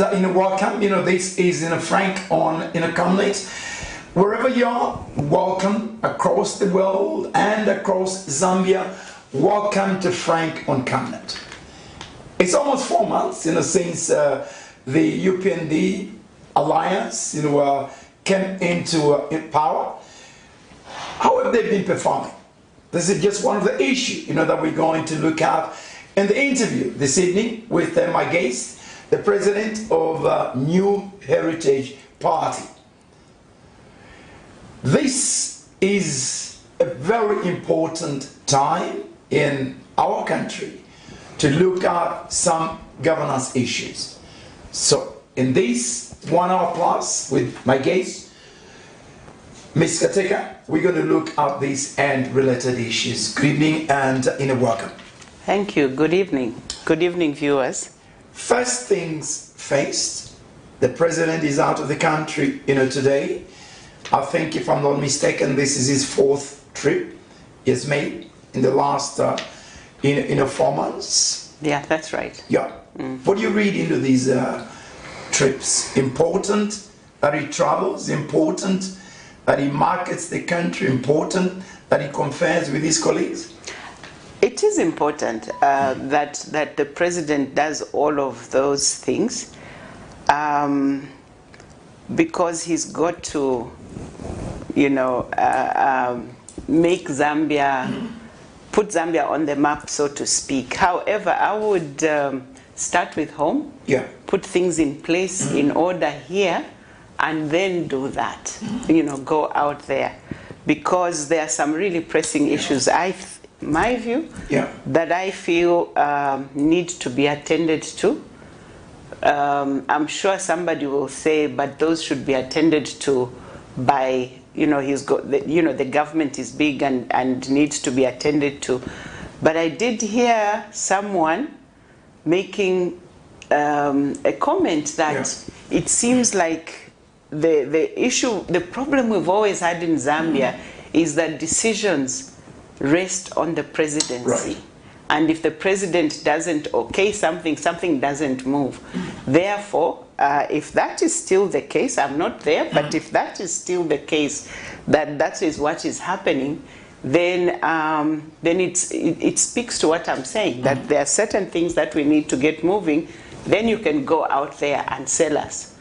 welcome. This is Frank on Camnet. Wherever you are, welcome across the world and across Zambia. Welcome to Frank on Camnet. It's almost 4 months, since the UPND alliance, came into power. How have they been performing? This is just one of the issues, that we're going to look at in the interview this evening with my guest, the president of New Heritage Party. This is a very important time in our country to look at some governance issues. So in this 1 hour plus with my guest, Ms. KATEKA, we're going to look at these and related issues. Good evening and welcome. Thank you. Good evening. Good evening, viewers. First things first, the president is out of the country, today. I think, if I'm not mistaken, this is his 4th trip he has made in the last 4 months. Yeah, that's right. Yeah. What do you read into these trips? Important that he travels, important that he markets the country, important that he confers with his colleagues? It is important that the president does all of those things because he's got to, make Zambia, put Zambia on the map, so to speak. However, I would start with home, put things in place in order here, and then do that, go out there. Because there are some really pressing issues, my view, that I feel need to be attended to. I'm sure somebody will say, but those should be attended to by, the government is big and needs to be attended to. But I did hear someone making a comment that it seems like the problem we've always had in Zambia is that decisions rest on the presidency. Right. And if the president doesn't okay something, something doesn't move. Therefore, if that is still the case, I'm not there, but if that is still the case, that is what is happening, then it speaks to what I'm saying, that there are certain things that we need to get moving. Then you can go out there and sell us.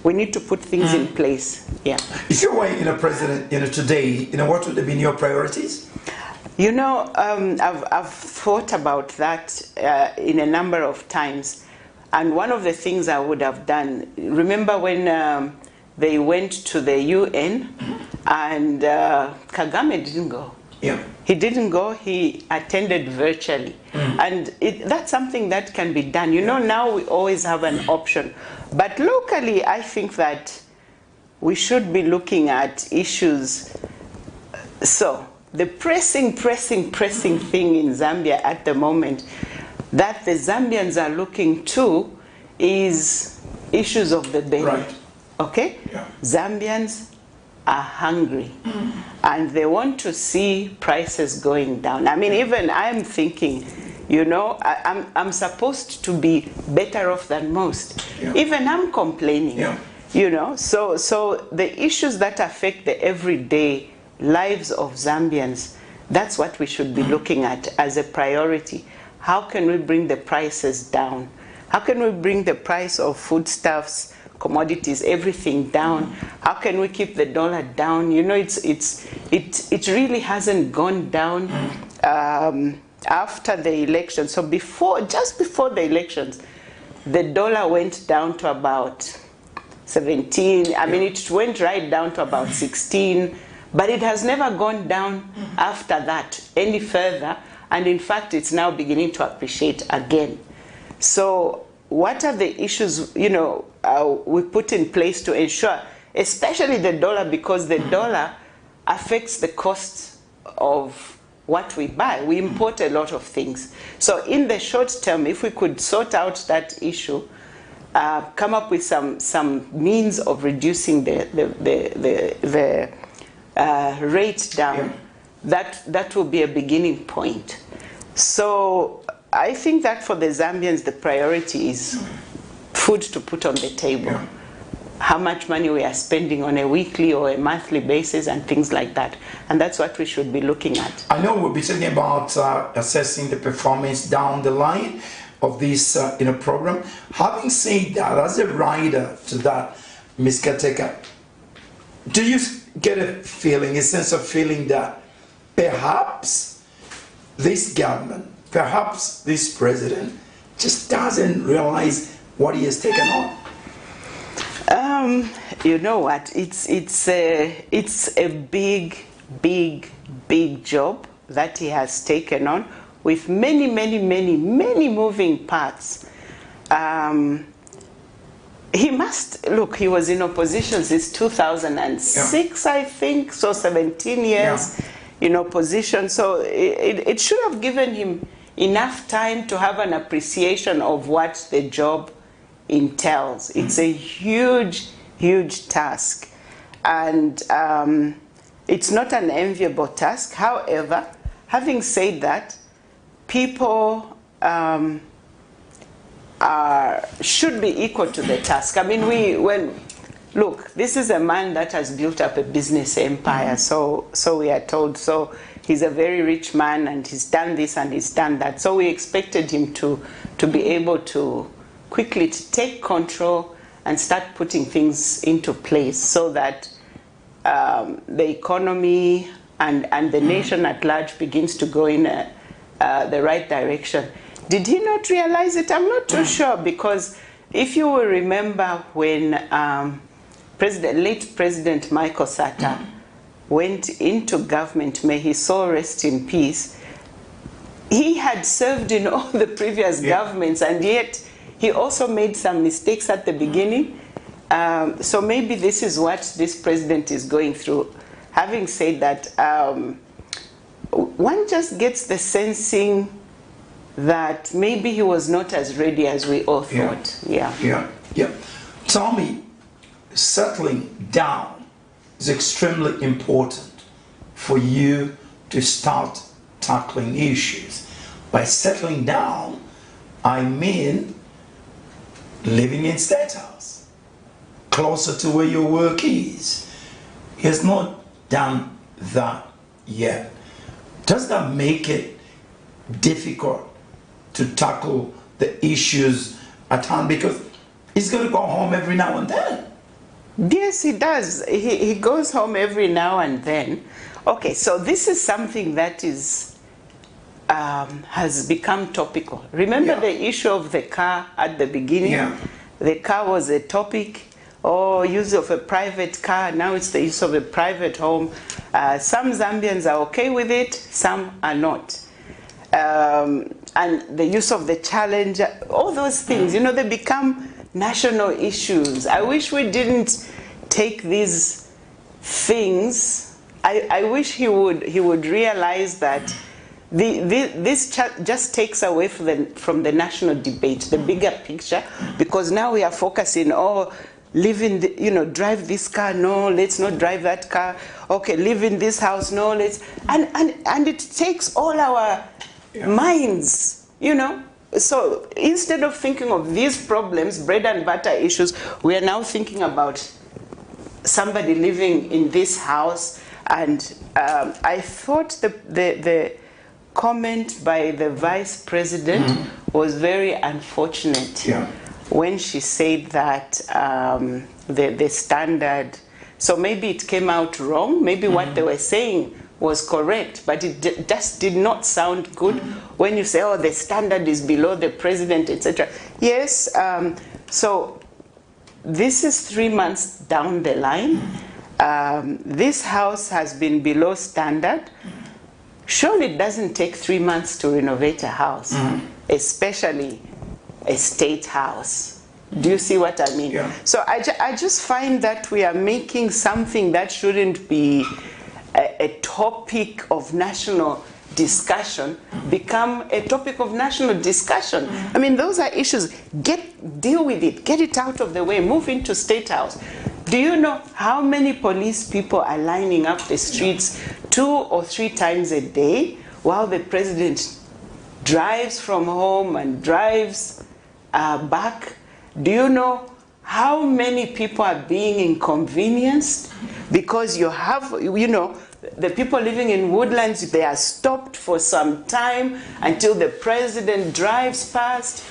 We need to put things in place. Yeah. If you were, president, today, what would have been your priorities? I've thought about that in a number of times. And one of the things I would have done, remember when they went to the UN and Kagame didn't go. Yeah. He didn't go, he attended virtually. And that's something that can be done. Now we always have an option. But locally, I think that we should be looking at issues. So, the pressing thing in Zambia at the moment that the Zambians are looking to is issues of the belly. Right. Okay? Yeah. Zambians are hungry and they want to see prices going down. I mean, even I'm thinking, I'm supposed to be better off than most. Yeah. Even I'm complaining. Yeah. So the issues that affect the everyday lives of Zambians, that's what we should be looking at as a priority. How can we bring the prices down? How can we bring the price of foodstuffs, commodities, everything down? How can we keep the dollar down? It really hasn't gone down after the election. So just before the elections, the dollar went down to about 17. I mean, it went right down to about 16. But it has never gone down after that any further. And in fact, it's now beginning to appreciate again. So what are the issues, we put in place to ensure, especially the dollar, because the dollar affects the cost of what we buy. We import a lot of things. So in the short term, if we could sort out that issue, come up with some means of reducing the rate down, that will be a beginning point. So I think that for the Zambians, the priority is food to put on the table, how much money we are spending on a weekly or a monthly basis and things like that. And that's what we should be looking at. I know we'll be talking about assessing the performance down the line of this program. Having said that, as a rider to that, Ms. KATEKA, do you get a feeling, a sense of feeling that perhaps this government, perhaps this president just doesn't realize what he has taken on? You know what? It's a big job that he has taken on with many moving parts. He must look. He was in opposition since 2006, I think. So 17 years in opposition. So it should have given him enough time to have an appreciation of what the job entails. It's a huge task, and it's not an enviable task. However, having said that, people should be equal to the task. I mean, look, this is a man that has built up a business empire, so we are told. So he's a very rich man, and he's done this and he's done that. So we expected him to be able to quickly take control and start putting things into place so that the economy and the nation at large begins to go in the right direction. Did he not realize it? I'm not too sure, because if you will remember when late President Michael Sata went into government, may his soul rest in peace, he had served in all the previous governments, and yet he also made some mistakes at the beginning. So maybe this is what this president is going through. Having said that, one just gets the sensing that maybe he was not as ready as we all thought. Yeah. Tell me, settling down is extremely important for you to start tackling issues. By settling down, I mean living in State House, closer to where your work is. He has not done that yet. Does that make it difficult to tackle the issues at hand? Because he's going to go home every now and then. Yes, he does. He goes home every now and then. Okay, so this is something that is has become topical. Remember the issue of the car at the beginning? The car was a topic, or use of a private car. Now it's the use of a private home. Some Zambians are okay with it, some are not. And the use of the Challenger, all those things, you know, they become national issues. I wish we didn't take these things. I wish he would realize that this just takes away from the national debate, the bigger picture, because now we are focusing, live in drive this car, no, let's not drive that car. Okay, live in this house, no, let's, and it takes all our minds, So instead of thinking of these problems, bread and butter issues, we are now thinking about somebody living in this house. And I thought the comment by the vice president was very unfortunate when she said that the standard, so maybe it came out wrong, maybe what they were saying was correct, but it just did not sound good when you say, the standard is below the president, etc. Yes, so this is 3 months down the line. This house has been below standard. Surely it doesn't take 3 months to renovate a house, especially a state house. Do you see what I mean? Yeah. So I just find that we are making something that shouldn't be a topic of national discussion become a topic of national discussion. I mean, those are issues. Deal with it. Get it out of the way. Move into State House. Do you know how many police people are lining up the streets 2 or 3 times a day while the president drives from home and drives back? Do you know how many people are being inconvenienced? Because you have, you know, the people living in Woodlands, they are stopped for some time until the president drives past,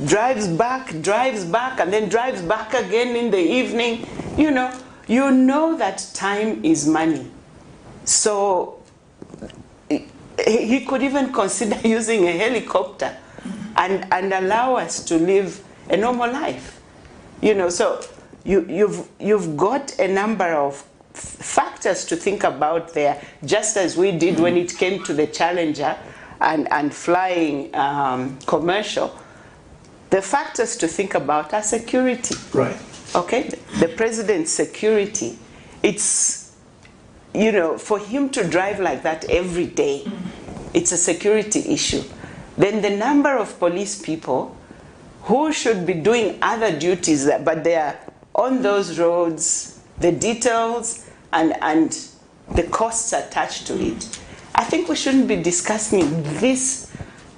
drives back, and then drives back again in the evening. You know that time is money. So he could even consider using a helicopter and allow us to live a normal life. You know, so you've got a number of factors to think about there, just as we did when it came to the Challenger and flying commercial. The factors to think about are security. Right. Okay? The president's security. It's, you know, for him to drive like that every day, it's a security issue. Then the number of police people who should be doing other duties, but they are on those roads, the details and the costs attached to it. I think we shouldn't be discussing this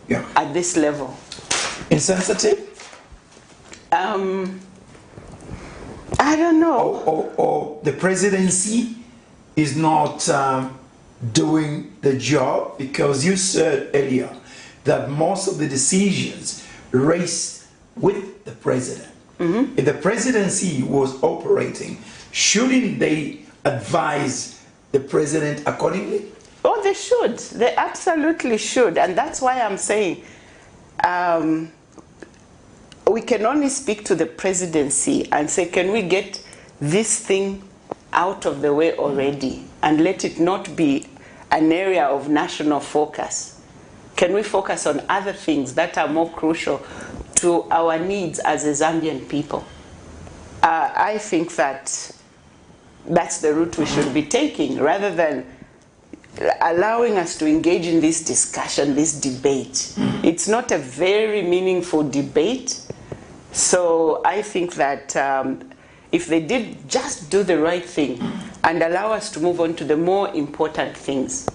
at this level. Insensitive? I don't know. Or the presidency is not doing the job, because you said earlier that most of the decisions rest with the president. If the presidency was operating, shouldn't they advise the president accordingly? Oh, they should. They absolutely should. And that's why I'm saying we can only speak to the presidency and say, can we get this thing out of the way already and let it not be an area of national focus? Can we focus on other things that are more crucial to our needs as a Zambian people? I think that that's the route we should be taking, rather than allowing us to engage in this discussion, this debate. It's not a very meaningful debate. So I think that if they did just do the right thing and allow us to move on to the more important things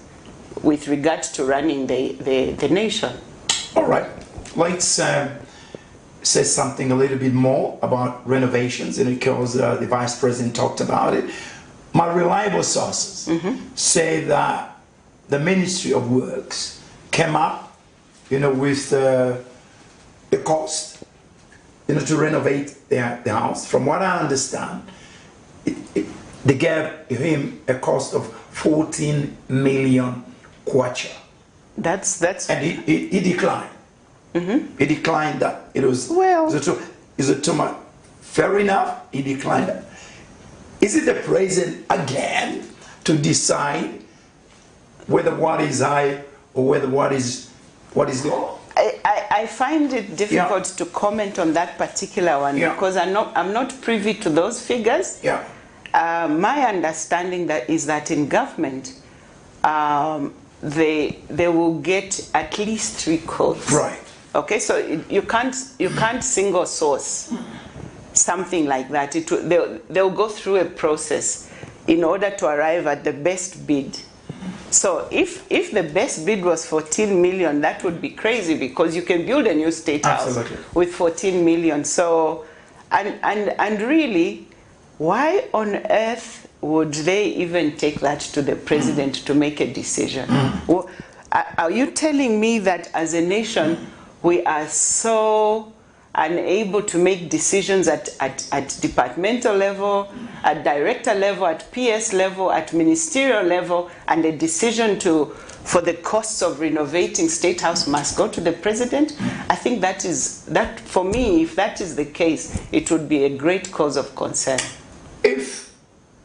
with regards to running the nation. All right, let's say something a little bit more about renovations, and because the Vice President talked about it. My reliable sources say that the Ministry of Works came up, you know, with the cost, you know, to renovate the house. From what I understand, they gave him a cost of 14 million kwacha. That's and he declined. He declined that. It was too much. Fair enough. He declined that. Is it the president again to decide whether what is high or whether what is low? I find it difficult to comment on that particular one because I'm not privy to those figures. My understanding is that in government they will get at least 3 quotes. Right. Okay, so you can't single source something like that. They'll go through a process in order to arrive at the best bid. So if the best bid was 14 million, that would be crazy, because you can build a new state house with 14 million. So and really, why on earth would they even take that to the president to make a decision? Well, are you telling me that as a nation we are so unable to make decisions at departmental level, at director level, at PS level, at ministerial level, and a decision for the costs of renovating State House must go to the president? I think that for me, if that is the case, it would be a great cause of concern. If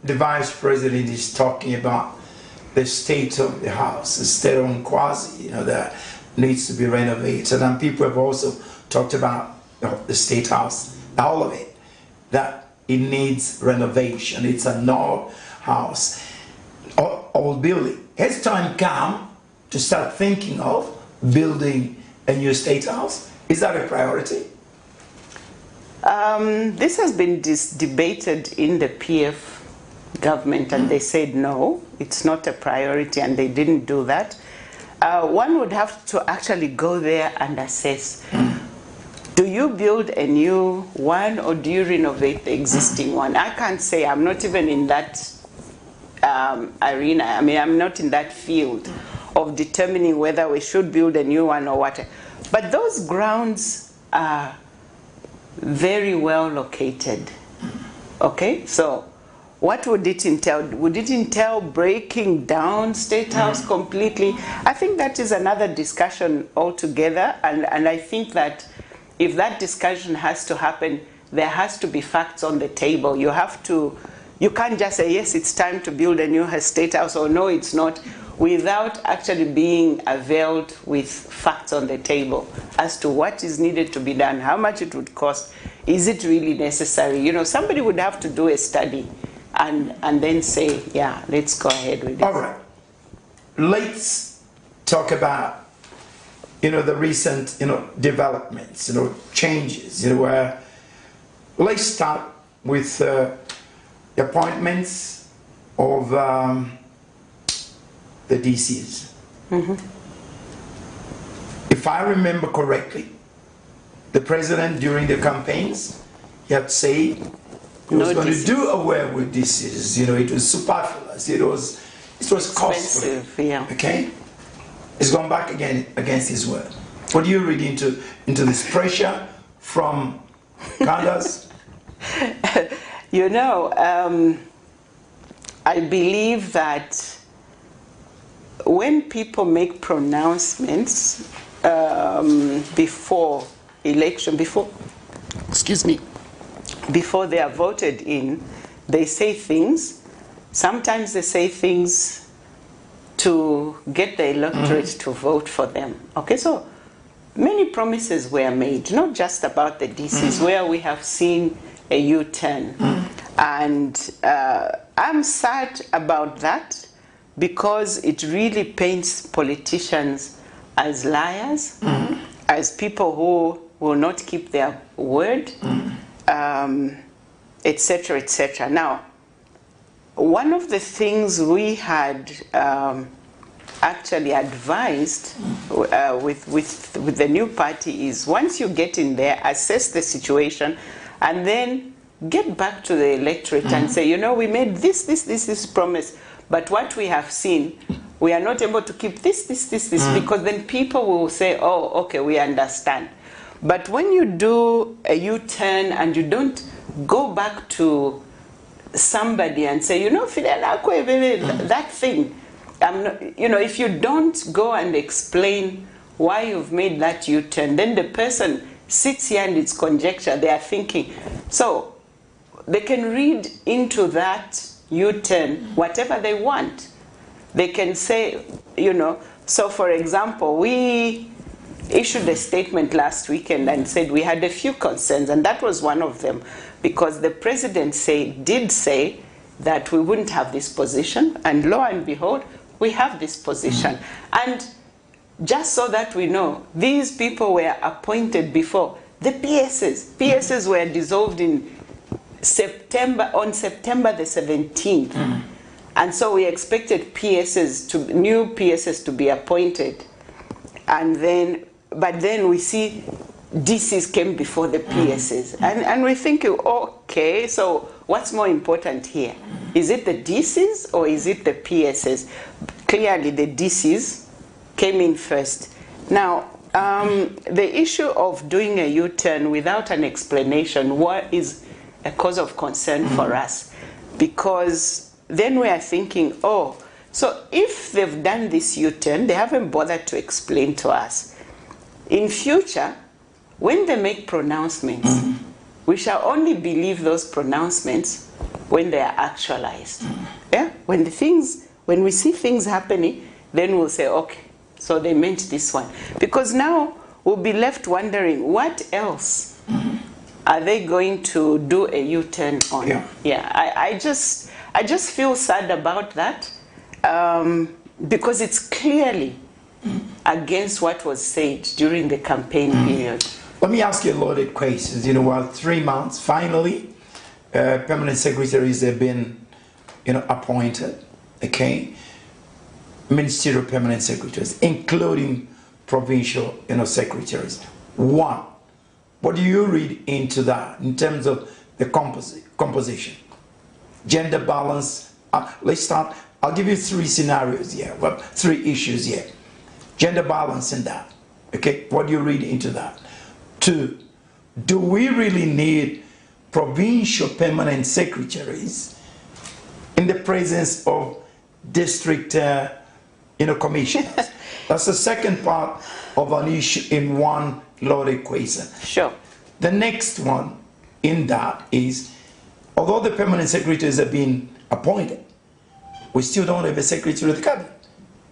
the Vice President is talking about the state of the house, the state of Nkwazi, you know, that needs to be renovated, and people have also talked about the state house, all of it, that it needs renovation. It's an old house, old building. Has time come to start thinking of building a new state house? Is that a priority? This has been debated in the PF government, and they said no, it's not a priority, and they didn't do that. One would have to actually go there and assess. Do you build a new one or do you renovate the existing one? I can't say. I'm not even in that arena. I mean, I'm not in that field of determining whether we should build a new one or what. But those grounds are very well located. Okay, so what would it entail? Would it entail breaking down State House completely? I think that is another discussion altogether, and I think that if that discussion has to happen, there has to be facts on the table. You can't just say, yes, it's time to build a new State House, or no, it's not, without actually being availed with facts on the table as to what is needed to be done, how much it would cost, is it really necessary? You know, somebody would have to do a study and then say, yeah, let's go ahead with it. All right. Let's talk about, you know, the recent, you know, developments, you know, changes, you know, where let's start with the appointments of the DCs. If I remember correctly, the president during the campaigns, he had said he was going to do away with DCs. You know, it was superfluous. It was costly. Yeah. Okay, he's gone back again against his word. What do you read into this pressure from Candace? You know, I believe that when people make pronouncements before election, before they are voted in, they say things. Sometimes they say things to get the electorate to vote for them. Okay, so many promises were made, not just about the DCs, where we have seen a U-turn. And I'm sad about that, because it really paints politicians as liars, as people who will not keep their word, etc., etc. Now, one of the things we had actually advised with the new party is, once you get in there, assess the situation, and then get back to the electorate and say, you know, we made this promise, but what we have seen, we are not able to keep this, because then people will say, oh, okay, we understand. But when you do a U-turn and you don't go back to somebody and say, you know, that thing, you know, if you don't go and explain why you've made that U-turn, then the person sits here and it's conjecture. They are thinking. So they can read into that U-turn whatever they want. They can say, you know, so for example, we issued a statement last weekend and said we had a few concerns, and that was one of them, because the president did say that we wouldn't have this position, and lo and behold, we have this position. And just so that we know, these people were appointed before. The PSs were dissolved in September, on September the 17th. And so we expected new PSs to be appointed. And then, but then we see DCs came before the PSs. And we're thinking, okay, so what's more important here? Is it the DCs or is it the PSs? Clearly the DCs came in first. Now, the issue of doing a U-turn without an explanation is a cause of concern for us, because then we are thinking, oh, so if they've done this U-turn, they haven't bothered to explain to us. In future, when they make pronouncements, we shall only believe those pronouncements when they are actualized. Yeah? When we see things happening, then we'll say, okay, so they meant this one. Because now we'll be left wondering, what else are they going to do a U-turn on? Yeah, I just feel sad about that, because it's clearly against what was said during the campaign period. Let me ask you a loaded question. You know, while 3 months, finally, permanent secretaries have been, you know, appointed. Okay, ministerial permanent secretaries, including provincial, you know, secretaries. One, What do you read into that in terms of the composition? Gender balance. Let's start. I'll give you 3 scenarios here. Well, 3 issues here. Gender balance in that. Okay, what do you read into that? 2, do we really need provincial permanent secretaries in the presence of district commissioners? That's the second part of an issue in one loaded question. Sure. The next one in that is, although the permanent secretaries have been appointed, we still don't have a secretary of the cabinet.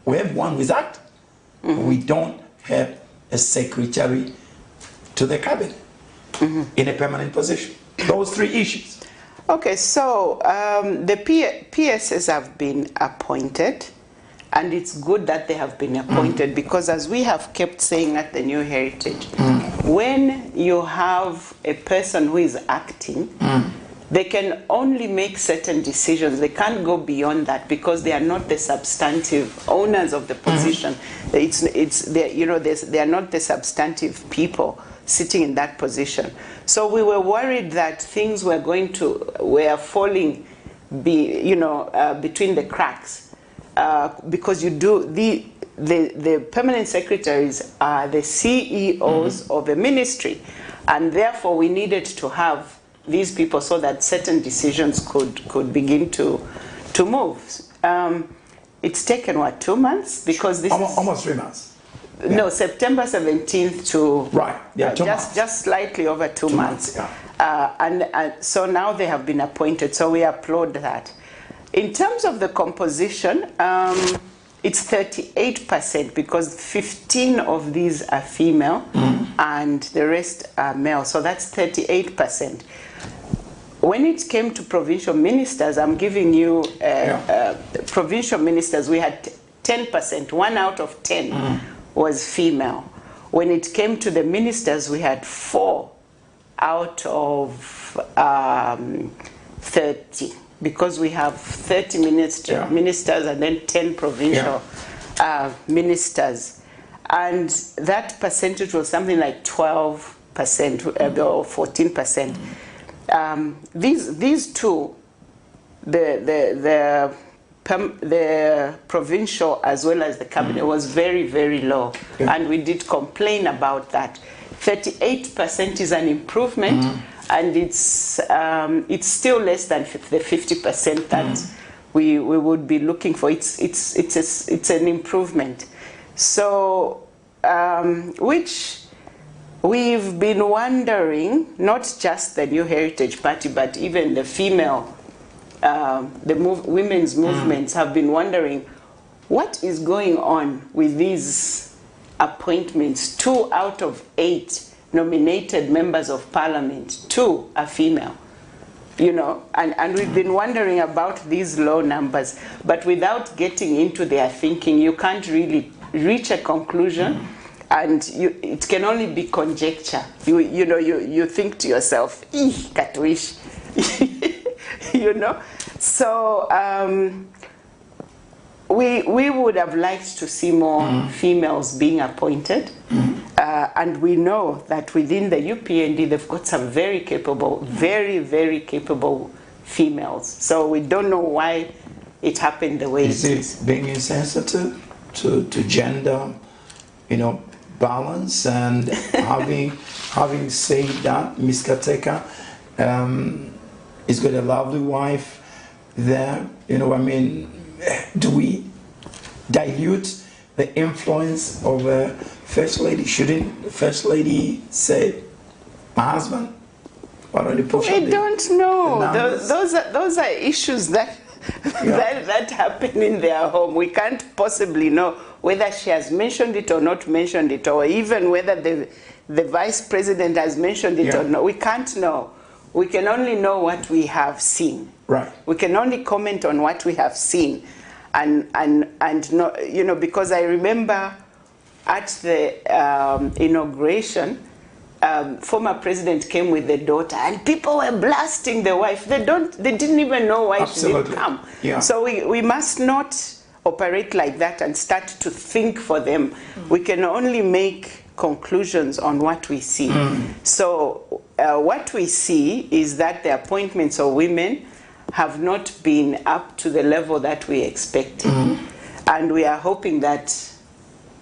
We have one with that. We don't have a secretary to the cabinet in a permanent position. Those 3 issues. Okay, so the PSs have been appointed, and it's good that they have been appointed because, as we have kept saying at the New Heritage, when you have a person who is acting, they can only make certain decisions. They can't go beyond that because they are not the substantive owners of the position. They are not the substantive people sitting in that position. So we were worried that things were falling between the cracks because the permanent secretaries are the CEOs of a ministry, and therefore we needed to have these people so that certain decisions could begin to move. It's taken, what, 2 months? Because this almost 3 months. Yeah. No, September 17th to... Right, yeah, 2 months. Just slightly over 2 months. Yeah. And so now they have been appointed, so we applaud that. In terms of the composition, it's 38% because 15 of these are female and the rest are male, so that's 38%. When it came to provincial ministers, I'm giving you provincial ministers, we had 10%, 1 out of 10 was female. When it came to the ministers, we had 4 out of 30, because we have 30 ministers and then 10 provincial ministers. And that percentage was something like 12% or 14%. These two, the provincial as well as the cabinet was very, very low, and we did complain about that. 38% is an improvement, and it's still less than the 50% that we would be looking for. It's an improvement. So which we've been wondering, not just the New Heritage Party, but even the female, women's movements have been wondering what is going on with these appointments. 2 out of 8 nominated members of parliament, 2 are female, and we've been wondering about these low numbers, but without getting into their thinking, you can't really reach a conclusion. And it can only be conjecture. You think to yourself, Katwish, So we would have liked to see more females being appointed, and we know that within the UPND they've got some very capable, very, very capable females. So we don't know why it happened the way it is. Is it being insensitive to gender, balance? And having said that, Ms. KATEKA is got a lovely wife there. Do we dilute the influence of a first lady? Shouldn't the first lady say, my husband? Why don't you push I don't know. Those are issues that that happen in their home. We can't possibly know whether she has mentioned it or not mentioned it, or even whether the vice president has mentioned it or not. We can't know. We can only know what we have seen. Right. We can only comment on what we have seen, and not, because I remember at the inauguration, former president came with the daughter, and people were blasting the wife. They didn't even know why she didn't come. Yeah. So we must not operate like that and start to think for them. We can only make conclusions on what we see. So what we see is that the appointments of women have not been up to the level that we expected. And we are hoping that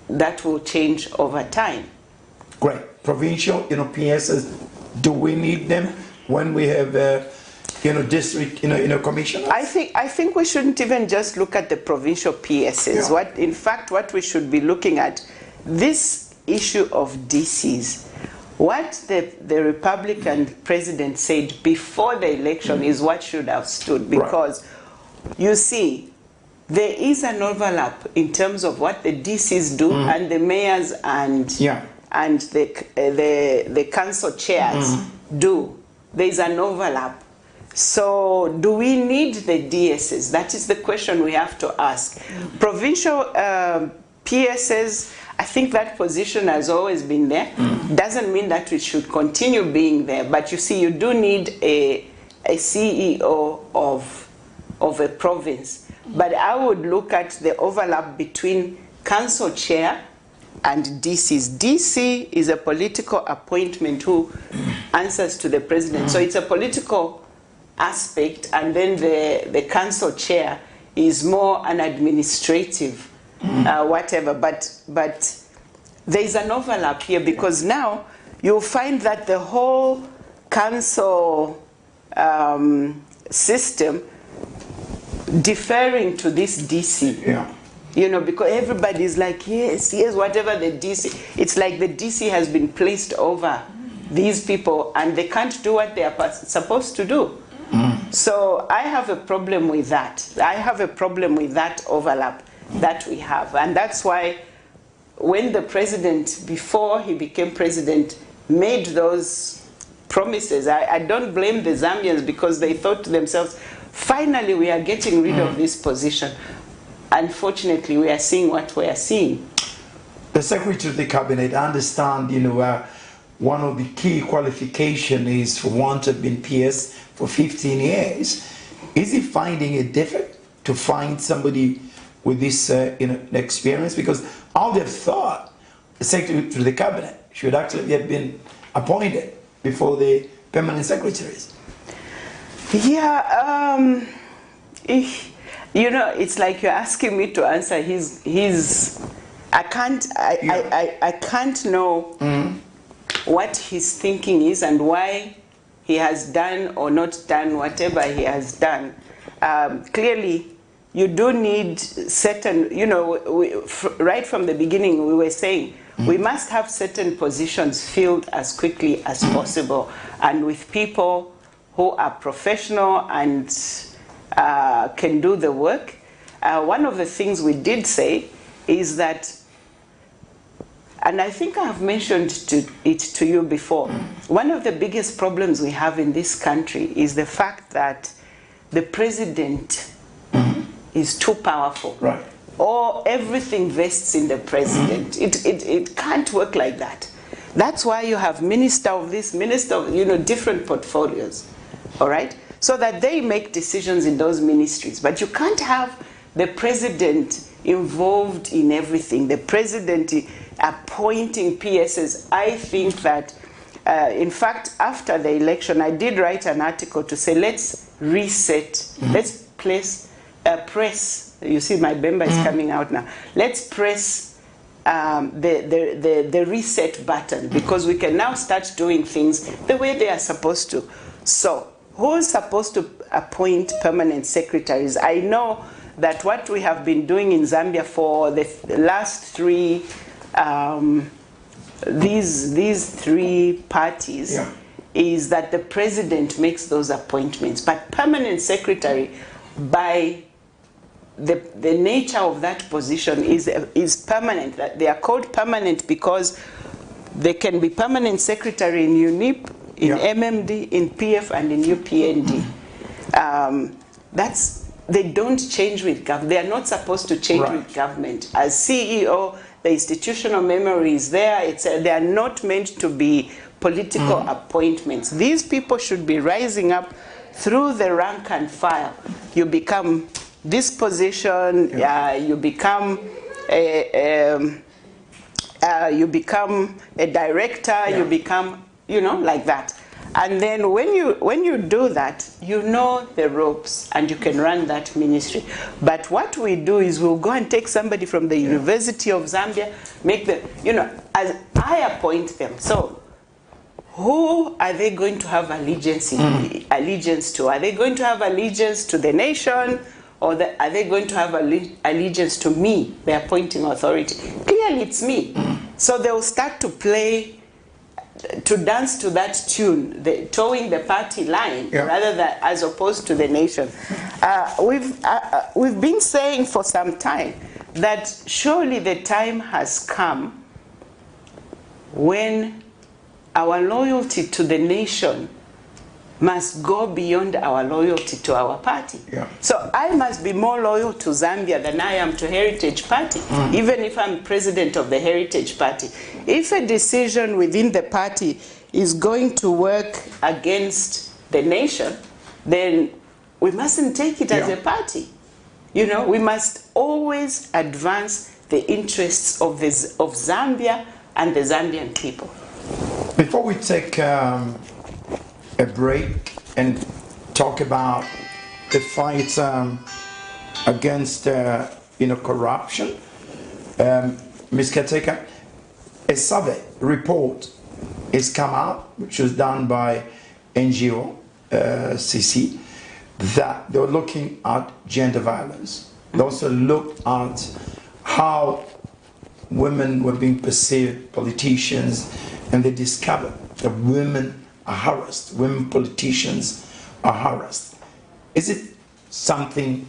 that will change over time. Great. Provincial, PSs, do we need them when we have, district, commissioners? I think we shouldn't even just look at the provincial PSs. Yeah. In fact, what we should be looking at, this issue of DCs, what the Republican president said before the election is what should have stood, because you see, there is an overlap in terms of what the DCs do and the mayors and the council chairs do. There is an overlap. So do we need the DSs? That is the question we have to ask. Provincial PSs, I think that position has always been there. Doesn't mean that it should continue being there. But you see, you do need a CEO of a province. But I would look at the overlap between council chair and DCs. DC is a political appointment who answers to the president. So it's a political aspect, and then the council chair is more an administrative whatever. But there's an overlap here, because now you'll find that the whole council system deferring to this DC. Because everybody's like, yes, whatever the DC. It's like the DC has been placed over these people, and they can't do what they are supposed to do. So I have a problem with that. I have a problem with that overlap that we have. And that's why when the president, before he became president, made those promises, I don't blame the Zambians, because they thought to themselves, finally we are getting rid of this position. Unfortunately, we are seeing what we are seeing. The Secretary of the Cabinet, I understand, one of the key qualifications is for one to have been PS for 15 years. Is he finding it difficult to find somebody with this experience? Because I would have thought the Secretary of the Cabinet should actually have been appointed before the permanent secretaries. Yeah, it's like you're asking me to answer I can't know what his thinking is and why he has done or not done whatever he has done. Clearly, you do need certain, right from the beginning we were saying, we must have certain positions filled as quickly as possible, and with people who are professional and can do the work. One of the things we did say is that, and I think I have mentioned it to you before, one of the biggest problems we have in this country is the fact that the president is too powerful. Or everything vests in the president. It can't work like that. That's why you have minister of this, minister of, different portfolios. All right? So that they make decisions in those ministries. But you can't have the president involved in everything. The president appointing PSs. I think that, in fact, after the election, I did write an article to say, let's reset, let's press, you see my Bemba is coming out now, let's press the reset button, because we can now start doing things the way they are supposed to. So, who's supposed to appoint permanent secretaries? I know that what we have been doing in Zambia for the last these three parties is that the president makes those appointments. But permanent secretary, by the nature of that position, is permanent. They are called permanent because they can be permanent secretary in UNIP, in MMD, in PF, and in UPND. They don't change with government. They are not supposed to change with government. As CEO, the institutional memory is there. They are not meant to be political appointments. These people should be rising up through the rank and file. You become this position, you become a you become a director, you become, you know, like that. And then when you do that, you know the ropes and you can run that ministry. But what we do is we'll go and take somebody from the University of Zambia, make them, you know, as I appoint them. So who are they going to have allegiance to? Are they going to have allegiance to the nation, or are they going to have allegiance to me, the appointing authority? Clearly it's me. So they'll start to play, to dance to that tune, towing the party line, rather than as opposed to the nation. We've been saying for some time that surely the time has come when our loyalty to the nation must go beyond our loyalty to our party. So I must be more loyal to Zambia than I am to Heritage Party, even if I'm president of the Heritage Party. If a decision within the party is going to work against the nation, then we mustn't take it as a party. You know, we must always advance the interests of Zambia and the Zambian people. Before we take a break and talk about the fight against corruption, Ms. KATEKA, a survey report has come out, which was done by NGO CC, that they were looking at gender violence. They also looked at how women were being perceived, politicians, and they discovered that women are harassed, women politicians are harassed. Is it something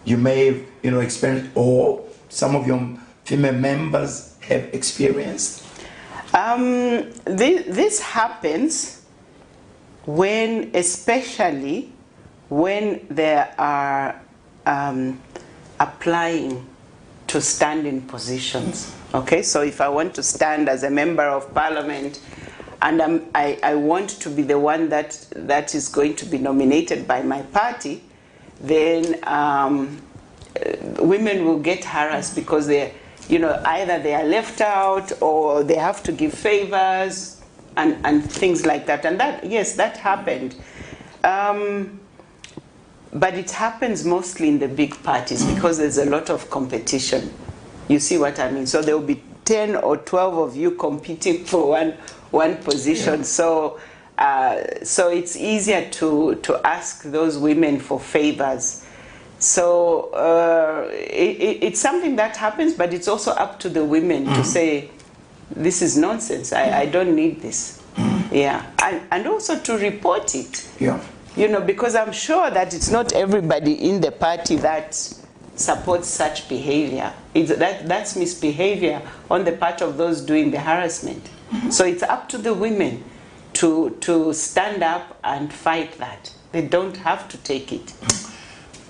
you may have experienced, or some of your female members have experienced? This happens especially when they are applying to stand in positions. Okay, so if I want to stand as a member of parliament and I want to be the one that is going to be nominated by my party, then women will get harassed because either they are left out or they have to give favors and things like that. And that, yes, that happened. But it happens mostly in the big parties because there's a lot of competition. You see what I mean? So there will be 10 or 12 of you competing for one position. So it's easier to ask those women for favors. So it's something that happens, but it's also up to the women to say, this is nonsense. I don't need this. Yeah, and also to report it. Yeah. Because I'm sure that it's not everybody in the party that supports such behavior. That's misbehavior on the part of those doing the harassment. So it's up to the women to stand up and fight that. They don't have to take it.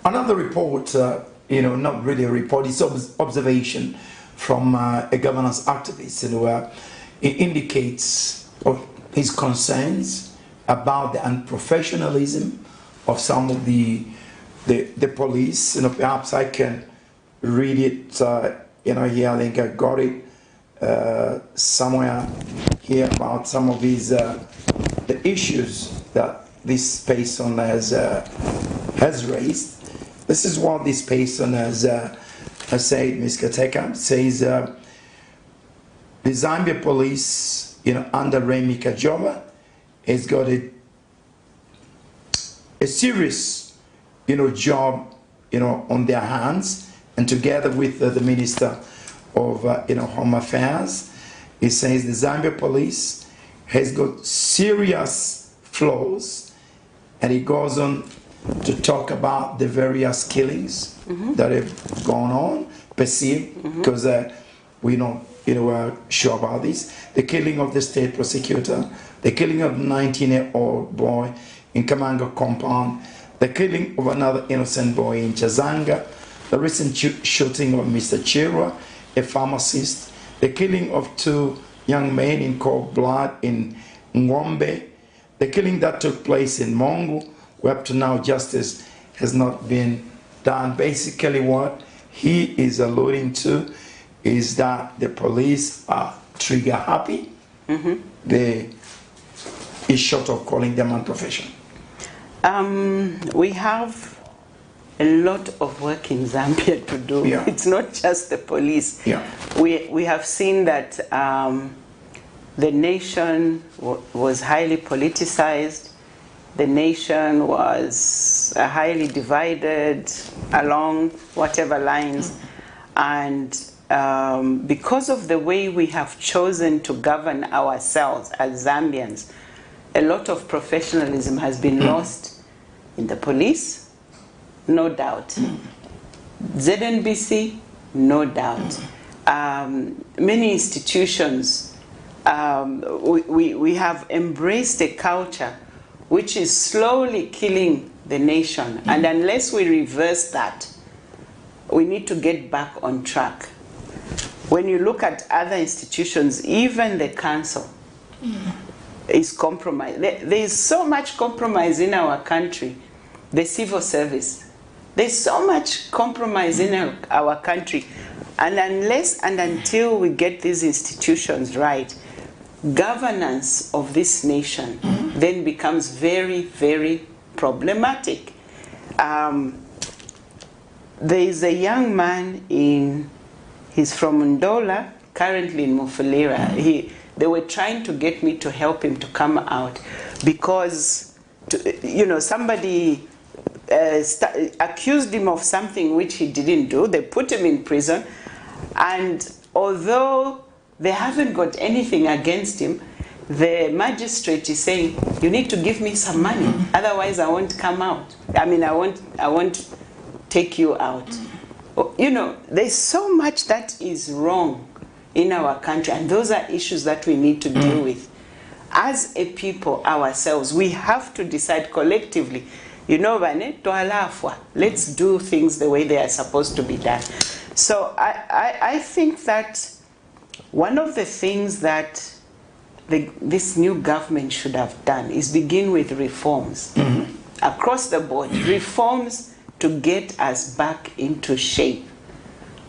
Another report, not really a report, it's observation from a governance activist, it indicates his concerns about the unprofessionalism of some of the police. Perhaps I can read it, here, I think I got it somewhere here about some of these the issues that this person has raised. This is what this person has said, Ms. KATEKA, says the Zambia police, under Remy Kajoba, has got a serious, job, on their hands, and together with the Minister of, Home Affairs, he says the Zambia police has got serious flaws, and he goes on to talk about the various killings that have gone on, perceived, because we don't, we're sure about this. The killing of the state prosecutor, the killing of a 19-year-old boy in Kamanga compound, the killing of another innocent boy in Chazanga, the recent shooting of Mr. Chirwa, a pharmacist, the killing of 2 young men in cold blood in Ngombe, the killing that took place in Mongo, where up to now justice has not been done. Basically what he is alluding to is that the police are trigger happy. It's short of calling them unprofessional. We have a lot of work in Zambia to do. Yeah. It's not just the police. Yeah. We have seen that the nation was highly politicized. The nation was highly divided along whatever lines. And because of the way we have chosen to govern ourselves as Zambians, a lot of professionalism has been lost in the police, no doubt. ZNBC, no doubt. Many institutions, we have embraced a culture which is slowly killing the nation. And unless we reverse that, we need to get back on track. When you look at other institutions, even the council is compromised. There is so much compromise in our country. The civil service. There's so much compromise in our country. And unless and until we get these institutions right, governance of this nation then becomes very, very problematic. There is a young man he's from Ndola, currently in Mufulira. They were trying to get me to help him to come out because, somebody accused him of something which he didn't do. They put him in prison, and although they haven't got anything against him, the magistrate is saying, you need to give me some money, otherwise I won't come out. I won't take you out. There's so much that is wrong in our country, and those are issues that we need to deal with. As a people ourselves, we have to decide collectively, let's do things the way they are supposed to be done. So I think that one of the things that this new government should have done is begin with reforms across the board, reforms to get us back into shape.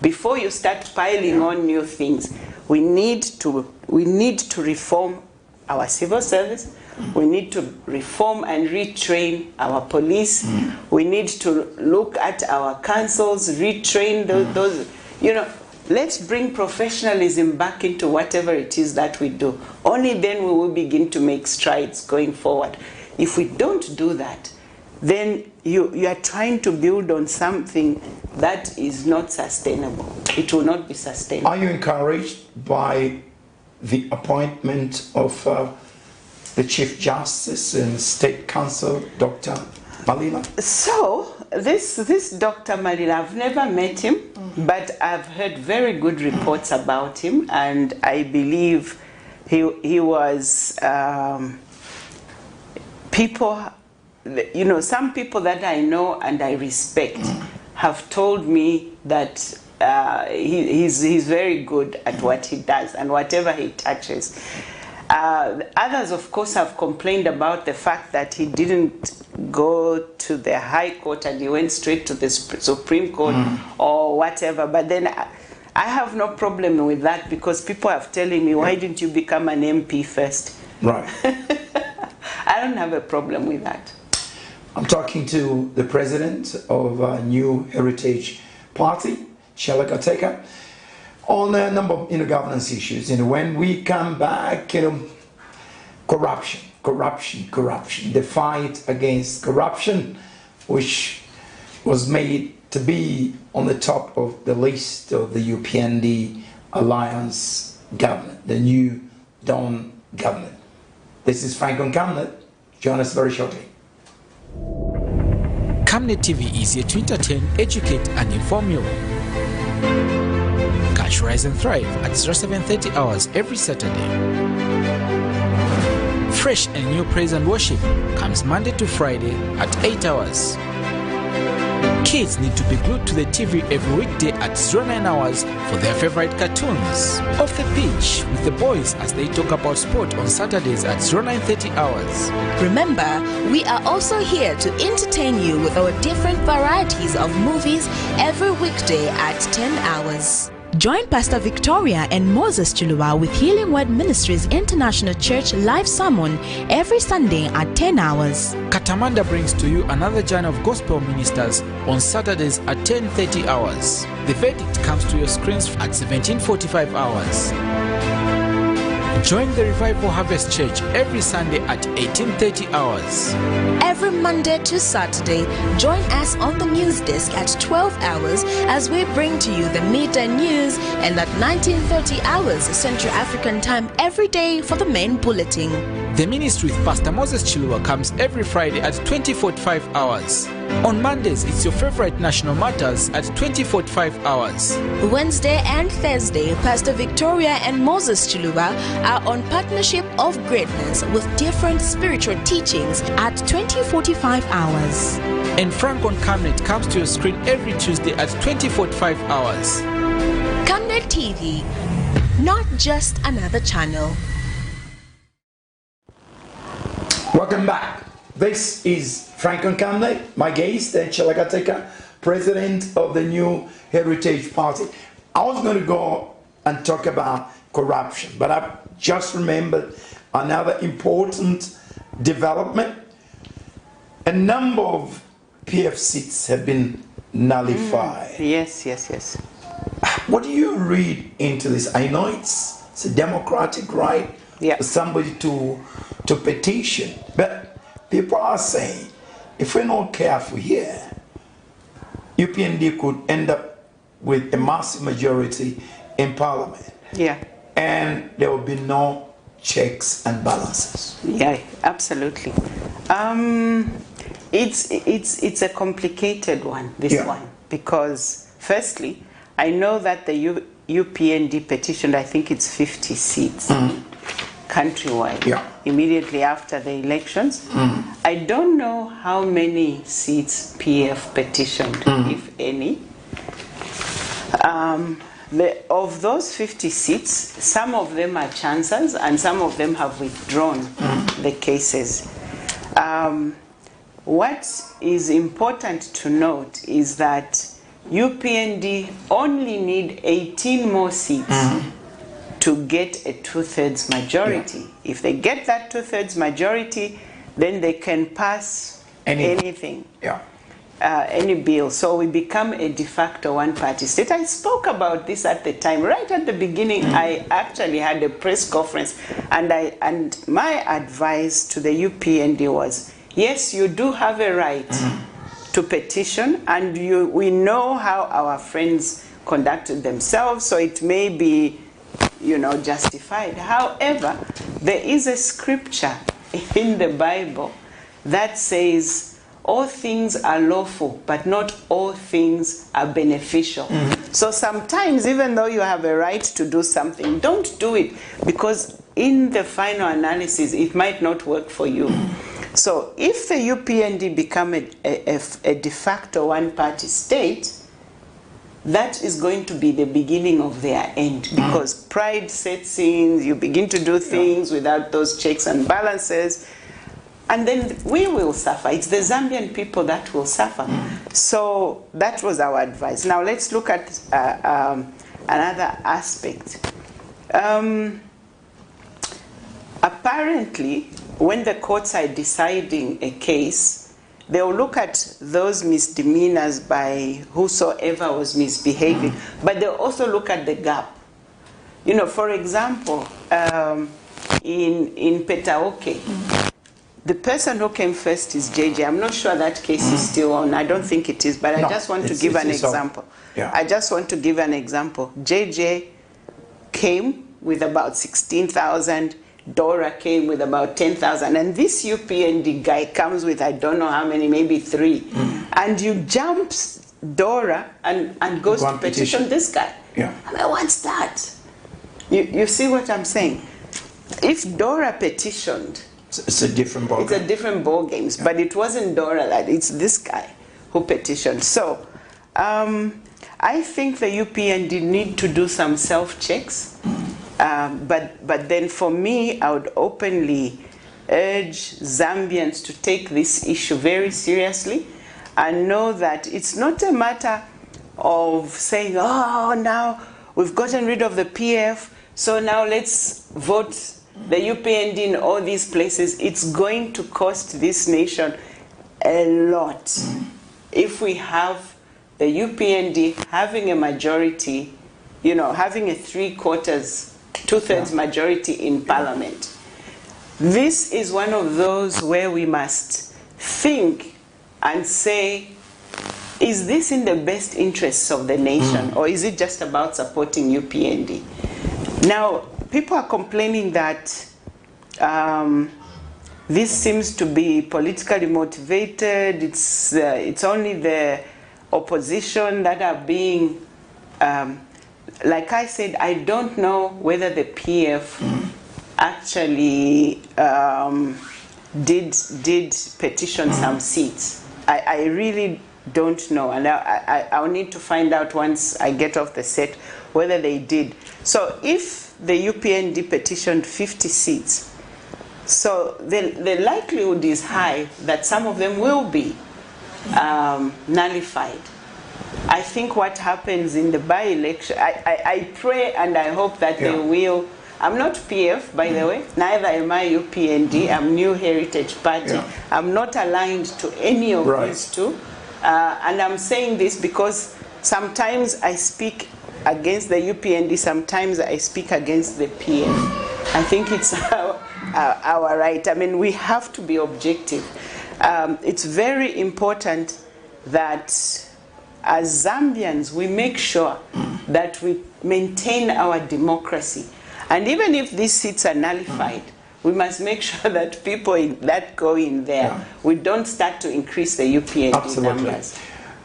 Before you start piling on new things, we need to reform our civil service. We need to reform and retrain our police. We need to look at our councils, retrain those. Let's bring professionalism back into whatever it is that we do. Only then we will begin to make strides going forward. If we don't do that, then you are trying to build on something that is not sustainable. It will not be sustainable. Are you encouraged by the appointment of the Chief Justice and State Counsel, Dr. Malila? So, this Dr. Malila, I've never met him, but I've heard very good reports about him, and I believe he was some people that I know and I respect have told me that he's very good at what he does and whatever he touches. Others, of course, have complained about the fact that he didn't go to the High Court and he went straight to the Supreme Court or whatever. But then I have no problem with that because people are telling me, why didn't you become an MP first? Right. I don't have a problem with that. I'm talking to the president of New Heritage Party, CHISHALA KATEKA, on a number of governance issues. When we come back, corruption. The fight against corruption, which was made to be on the top of the list of the UPND Alliance government, the new Dawn government. This is Frank on Camnet. Join us very shortly. Camnet TV is here to entertain, educate and inform you. Catch Rise and Thrive at 07:30 hours every Saturday. Fresh and new praise and worship comes Monday to Friday at 8 hours. Kids need to be glued to the TV every weekday at 09 hours for their favorite cartoons. Off the pitch with the boys as they talk about sport on Saturdays at 09:30 hours. Remember, we are also here to entertain you with our different varieties of movies every weekday at 10 hours. Join Pastor Victoria and Moses Chilua with Healing Word Ministries International Church live sermon every Sunday at 10 hours. Katamanda brings to you another journey of gospel ministers on Saturdays at 10:30 hours. The verdict comes to your screens at 17:45 hours. Join the Revival Harvest Church every Sunday at 18:30 hours. Every Monday to Saturday, join us on the news desk at 12 hours as we bring to you the midday news, and at 19:30 hours Central African time every day for the main bulletin. The ministry with Pastor Moses Chilua comes every Friday at 20:45 hours. On Mondays, it's your favorite national matters at 20:45 hours. Wednesday and Thursday, Pastor Victoria and Moses Chilua are on Partnership of Greatness with different spiritual teachings at 20:45 hours. And Frank on Camnet comes to your screen every Tuesday at 20:45 hours. Camnet TV, not just another channel. Welcome back. This is Frank on Camnet, my guest, CHISHALA KATEKA, president of the New Heritage Party. I was going to go and talk about corruption, but I just remembered another important development. A number of PF seats have been nullified. Yes. What do you read into this? I know it's a democratic right for somebody to petition, but people are saying, if we're not careful here, UPND could end up with a massive majority in Parliament. Yeah. And there will be no checks and balances. Yeah, absolutely. It's a complicated one, this one, because firstly, I know that the UPND petitioned, I think it's 50 seats. Countrywide, immediately after the elections. I don't know how many seats PF petitioned, if any. Of those 50 seats, some of them are chancers and some of them have withdrawn the cases. What is important to note is that UPND only need 18 more seats to get a 2/3 majority. If they get that 2/3 majority, then they can pass anything, any bill. So we become a de facto one-party state. I spoke about this at the time. Right at the beginning, I actually had a press conference, and my advice to the UPND was, yes, you do have a right to petition, and we know how our friends conducted themselves, so it may be justified. However, there is a scripture in the Bible that says all things are lawful, but not all things are beneficial. So sometimes, even though you have a right to do something, don't do it, because in the final analysis, it might not work for you. So if the UPND become a de facto one-party state, that is going to be the beginning of their end, because pride sets in, you begin to do things without those checks and balances, and then we will suffer. It's the Zambian people that will suffer. So that was our advice. Now let's look at another aspect. Apparently, when the courts are deciding a case, they will look at those misdemeanors by whosoever was misbehaving, but they'll also look at the gap. For example, in Petaoke, the person who came first is JJ. I'm not sure that case is still on. I don't think it is, but I just want to give an example. I just want to give an example. JJ came with about 16,000. Dora came with about 10,000, and this UPND guy comes with I don't know how many, maybe 3. And you jump Dora and goes to petition this guy. I mean, what's that? You see what I'm saying? If Dora petitioned, it's a different ball. It's a different ball games, but it wasn't Dora that. It's this guy who petitioned. So I think the UPND need to do some self-checks. But then for me, I would openly urge Zambians to take this issue very seriously and know that it's not a matter of saying, oh, now we've gotten rid of the PF, so now let's vote the UPND in all these places. It's going to cost this nation a lot if we have the UPND having a majority, you know, having a 3/4, 2/3 majority in Parliament. This is one of those where we must think and say, is this in the best interests of the nation, or is it just about supporting UPND? Now, people are complaining that this seems to be politically motivated. It's only the opposition that are being, like I said, I don't know whether the PF actually did petition some seats. I really don't know, and I'll need to find out once I get off the set whether they did. So if the UPND petitioned 50 seats, so the likelihood is high that some of them will be nullified. I think what happens in the by-election, I pray and I hope that they will. I'm not PF, by the way, neither am I UPND, I'm New Heritage Party. I'm not aligned to any of these two. And I'm saying this because sometimes I speak against the UPND, sometimes I speak against the PF. I think it's our right. I mean, we have to be objective. It's very important that as Zambians, we make sure that we maintain our democracy. And even if these seats are nullified, we must make sure that people that go in there, we don't start to increase the UPND numbers.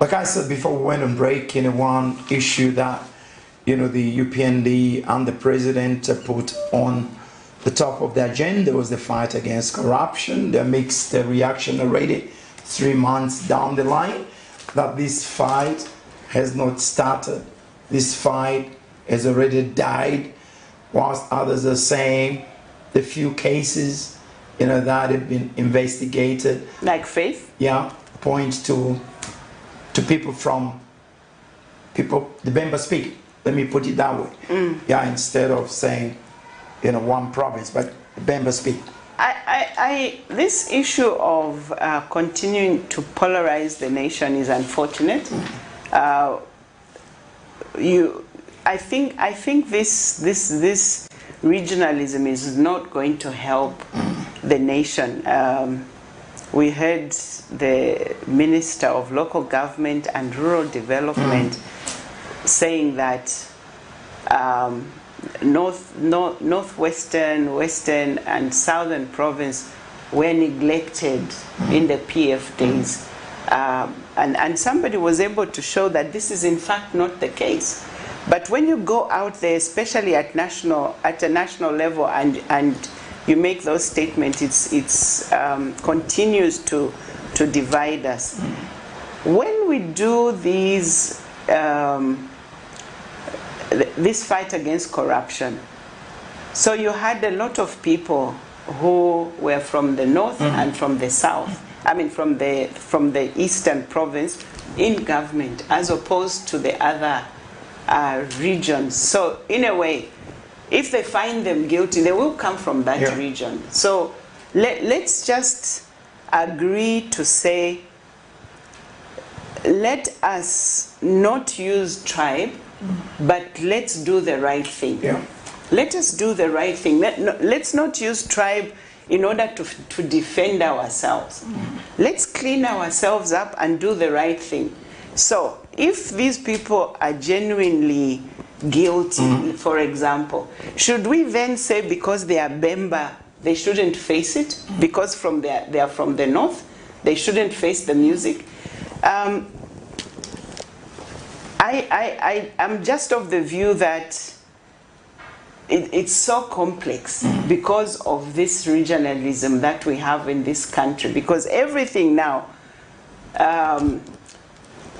Like I said before we went on break, one issue that, the UPND and the president put on the top of the agenda was the fight against corruption. There mixed reaction already 3 months down the line that this fight has not started. This fight has already died, whilst others are saying the few cases, that have been investigated. Like Faith? Yeah, point to people the Bemba speak. Let me put it that way. Yeah, instead of saying, one province, but the Bemba speak. This issue of continuing to polarize the nation is unfortunate. I think this regionalism is not going to help the nation. We heard the Minister of Local Government and Rural Development saying that Northwestern, Western and Southern province were neglected in the PF days. And somebody was able to show that this is in fact not the case. But when you go out there, especially at a national level, and you make those statements, it's continues to divide us. When we do these this fight against corruption, so you had a lot of people who were from the north and from the south. I mean, from the eastern province in government, as opposed to the other regions. So in a way, if they find them guilty, they will come from that region. So let's just agree to say, let us not use tribe, but let's do the right thing. Let us do the right thing. Let's not use tribe in order to defend ourselves. Let's clean ourselves up and do the right thing. So if these people are genuinely guilty, for example, should we then say because they are Bemba, they shouldn't face it? Because they are from the north, they shouldn't face the music? I'm just of the view that it's so complex because of this regionalism that we have in this country, because everything now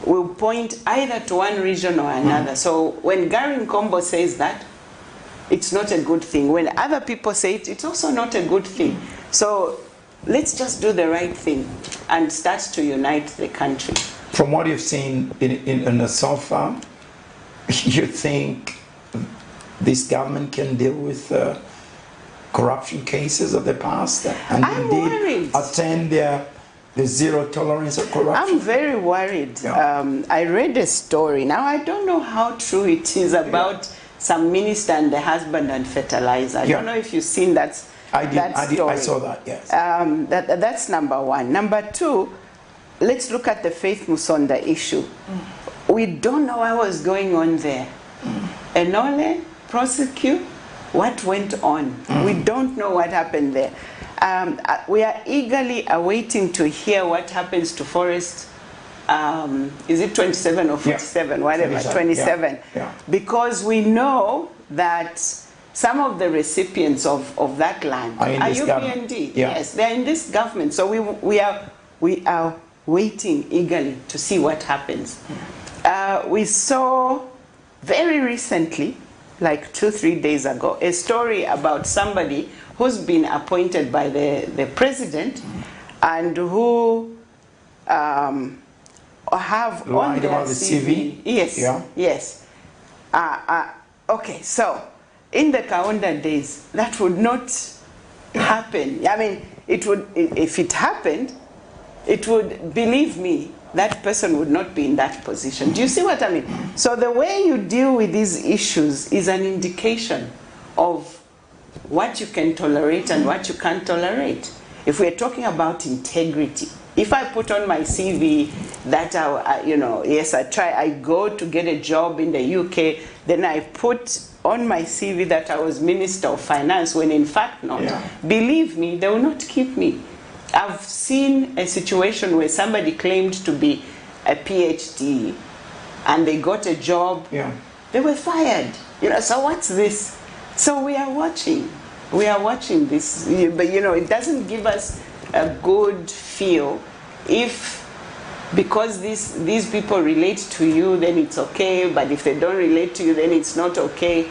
will point either to one region or another. So when Gary Nkombo says that, it's not a good thing. When other people say it, it's also not a good thing. So let's just do the right thing and start to unite the country. From what you've seen in the so far, you think this government can deal with corruption cases of the past and indeed attend the zero tolerance of corruption? I'm very worried. Yeah. I read a story. Now, I don't know how true it is about some minister and the husband and fertilizer. I don't know if you've seen that story. I saw that, yes. That's number one. Number two, let's look at the Faith Musonda issue. We don't know what was going on there. Enole, prosecute, what went on? We don't know what happened there. We are eagerly awaiting to hear what happens to Forest. Is it 27 or 47? Yeah. Whatever, 27. Yeah. Because we know that some of the recipients of that land are UPND. Yeah. Yes, they're in this government. So we are waiting eagerly to see what happens. We saw very recently, like 2-3 days ago, a story about somebody who's been appointed by the president and who have on their CV. Yes, yes. Okay, so in the Kaunda days, that would not happen. I mean, it would, if it happened, it would, believe me, that person would not be in that position. Do you see what I mean? So the way you deal with these issues is an indication of what you can tolerate and what you can't tolerate. If we're talking about integrity, if I put on my CV that I go to get a job in the UK, then I put on my CV that I was Minister of Finance, when in fact not. Yeah. Believe me, they will not keep me. I've seen a situation where somebody claimed to be a PhD and they got a job. Yeah. They were fired. So what's this? So we are watching. We are watching this. But it doesn't give us a good feel if, because these people relate to you, then it's okay, but if they don't relate to you, then it's not okay.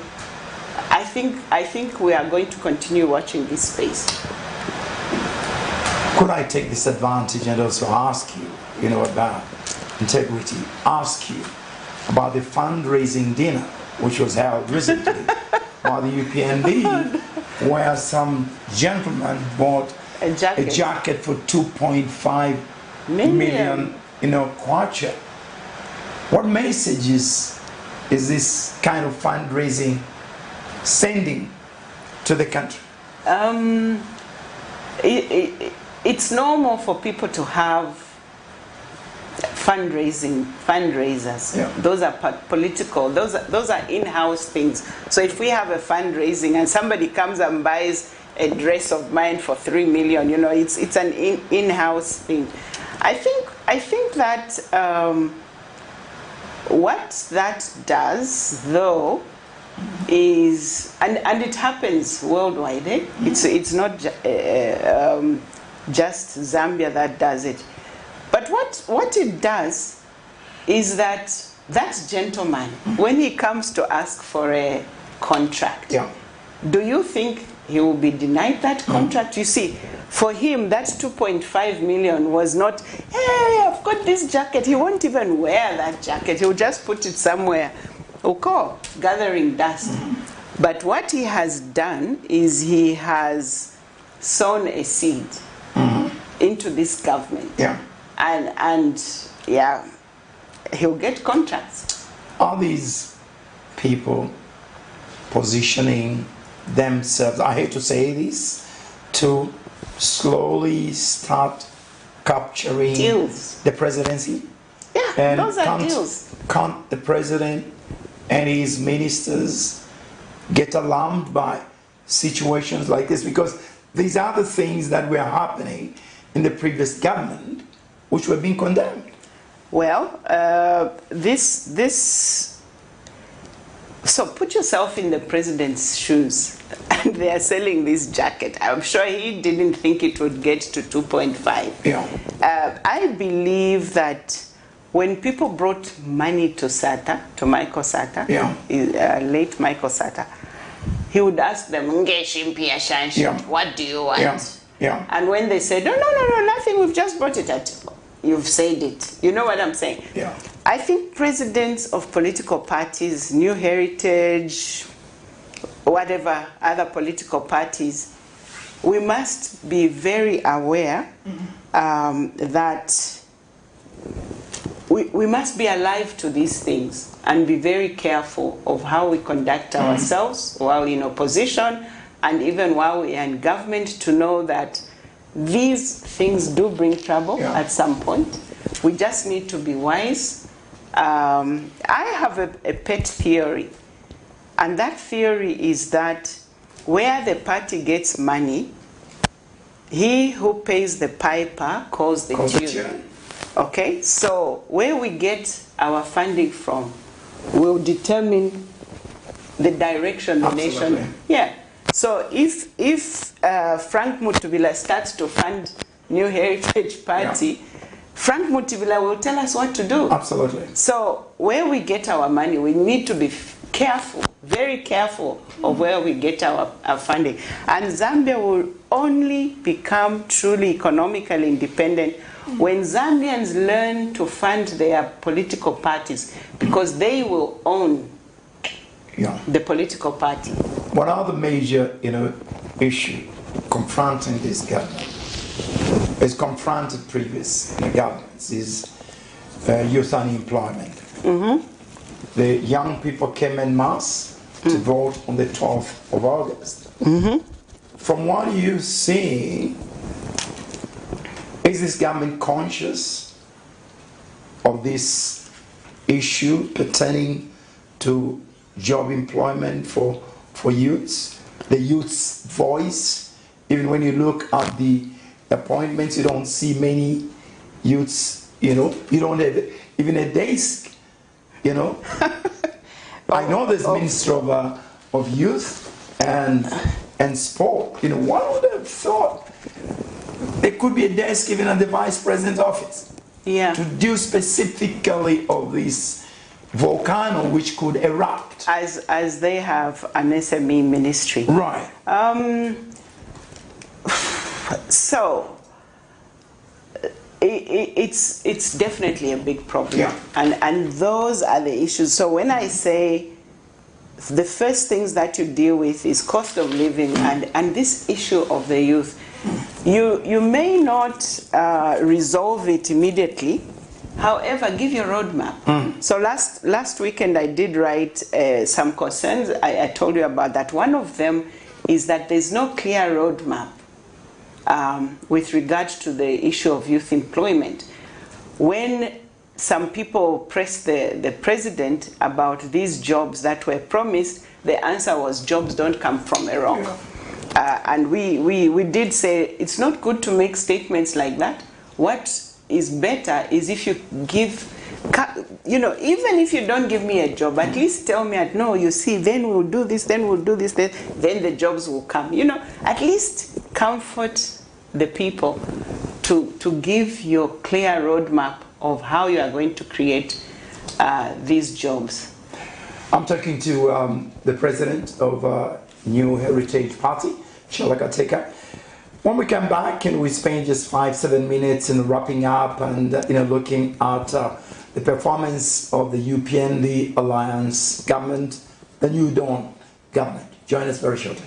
I think we are going to continue watching this space. Could I take this advantage and also ask you, about integrity, ask you about the fundraising dinner which was held recently by the UPND, where some gentleman bought a jacket for 2.5 million, kwacha. What messages is this kind of fundraising sending to the country? It's normal for people to have fundraisers. Yeah. Those are political. Those are in-house things. So if we have a fundraising and somebody comes and buys a dress of mine for 3 million, it's an in-house thing. I think that what that does, though, is, and it happens worldwide. It's not just Zambia that does it. But what it does is that gentleman, when he comes to ask for a contract, do you think he will be denied that contract? You see, for him, that 2.5 million was not, hey, I've got this jacket. He won't even wear that jacket. He'll just put it somewhere, gathering dust. But what he has done is he has sown a seed into this government. Yeah. And he'll get contracts. Are these people positioning themselves, I hate to say this, to slowly start capturing deals, the presidency? Yeah, and those are deals. Can't the president and his ministers get alarmed by situations like this? Because these are the things that were happening in the previous government, which were being condemned. Well, so put yourself in the president's shoes. They are selling this jacket. I'm sure he didn't think it would get to 2.5. Yeah. I believe that when people brought money to Sata, to Michael Sata, late Michael Sata, he would ask them, what do you want? Yeah. Yeah. And when they said, no, nothing, we've just brought it at, you've said it. You know what I'm saying? Yeah. I think presidents of political parties, New Heritage, whatever other political parties, we must be very aware that we must be alive to these things and be very careful of how we conduct ourselves while in opposition and even while we are in government, to know that these things do bring trouble at some point. We just need to be wise. I have a pet theory, and that theory is that where the party gets money, he who pays the piper calls the tune. Okay, so where we get our funding from will determine the direction the nation. Yeah. So if Frank Mutubila starts to fund New Heritage Party, Frank Mutubila will tell us what to do. Absolutely. So where we get our money, we need to be careful, very careful of where we get our funding. And Zambia will only become truly economically independent when Zambians learn to fund their political parties, because they will own the political party. One other major, issue confronting this government is confronted previous governments is youth unemployment. The young people came en masse to vote on the 12th of August. From what you see, is this government conscious of this issue pertaining to job employment for youths, the youth's voice? Even when you look at the appointments, you don't see many youths, you don't have even a desk, I know there's Minister of Youth and Sport. One would have thought there could be a desk even at the Vice President's office to deal specifically of this volcano which could erupt. As they have an SME ministry. Right. So it's definitely a big problem, and those are the issues. So when I say the first things that you deal with is cost of living and this issue of the youth, you may not resolve it immediately. However, give your roadmap. So last weekend I did write some concerns. I told you about that. One of them is that there's no clear roadmap with regards to the issue of youth employment. When some people pressed the president about these jobs that were promised, the answer was jobs don't come from a rock. And we did say it's not good to make statements like that. What is better is if you give, even if you don't give me a job, at least tell me, no, you see, then we'll do this, then we'll do this, then the jobs will come. At least comfort the people to give your clear roadmap of how you are going to create these jobs. I'm talking to the president of New Heritage Party, CHISHALA KATEKA. When we come back and we spend just 5-7 minutes in wrapping up and looking at the performance of the UPN, the Alliance government, the New Dawn government. Join us very shortly.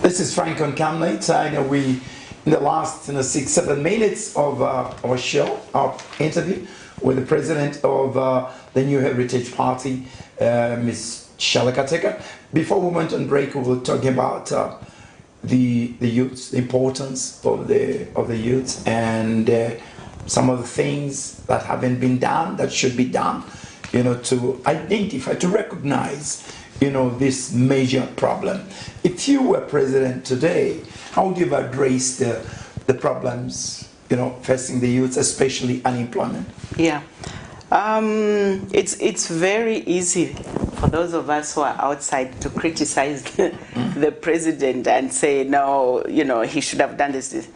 This is Frank on Camnet. I know we, in the last 6-7 minutes of our show, our interview, with the president of the New Heritage Party, Ms. CHISHALA KATEKA. Before we went on break, we were talking about the youths, the importance of the youths, and some of the things that haven't been done that should be done, you know, to identify, to recognize, you know, this major problem. If you were president today, how would you have addressed the problems, you know, facing the youth, especially unemployment? Yeah, it's very easy for those of us who are outside to criticize the president and say, no, you know, he should have done this.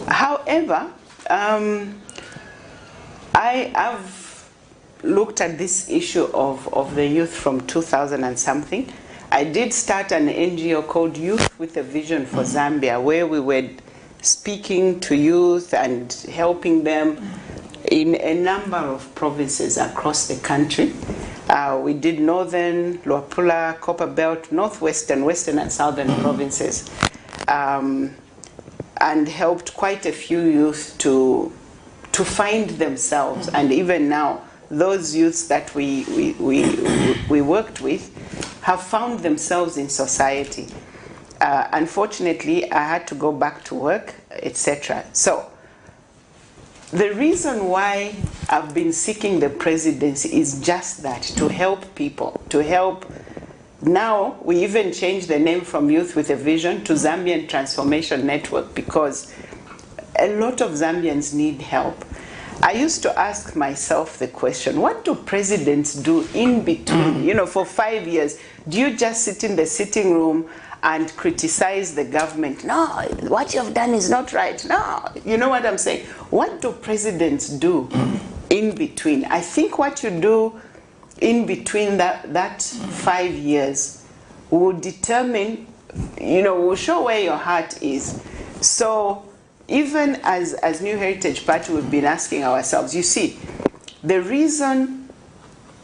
However, I've looked at this issue of the youth from 2000 and something. I did start an NGO called Youth with a Vision for Zambia, where we were speaking to youth and helping them in a number of provinces across the country. We did Northern, Luapula, Copperbelt, Northwestern, Western and Southern provinces, and helped quite a few youth to find themselves. And even now, those youths that we worked with have found themselves in society. Unfortunately, I had to go back to work, etc. So the reason why I've been seeking the presidency is just that, to help people, to help. Now, we even changed the name from Youth with a Vision to Zambian Transformation Network, because a lot of Zambians need help. I used to ask myself the question, what do presidents do in between? You know, for 5 years, do you just sit in the sitting room and criticize the government? No, what you've done is not right. No, you know what I'm saying? What do presidents do in between? I think what you do in between that 5 years will determine, you know, will show where your heart is. So even as New Heritage Party, we've been asking ourselves, you see, the reason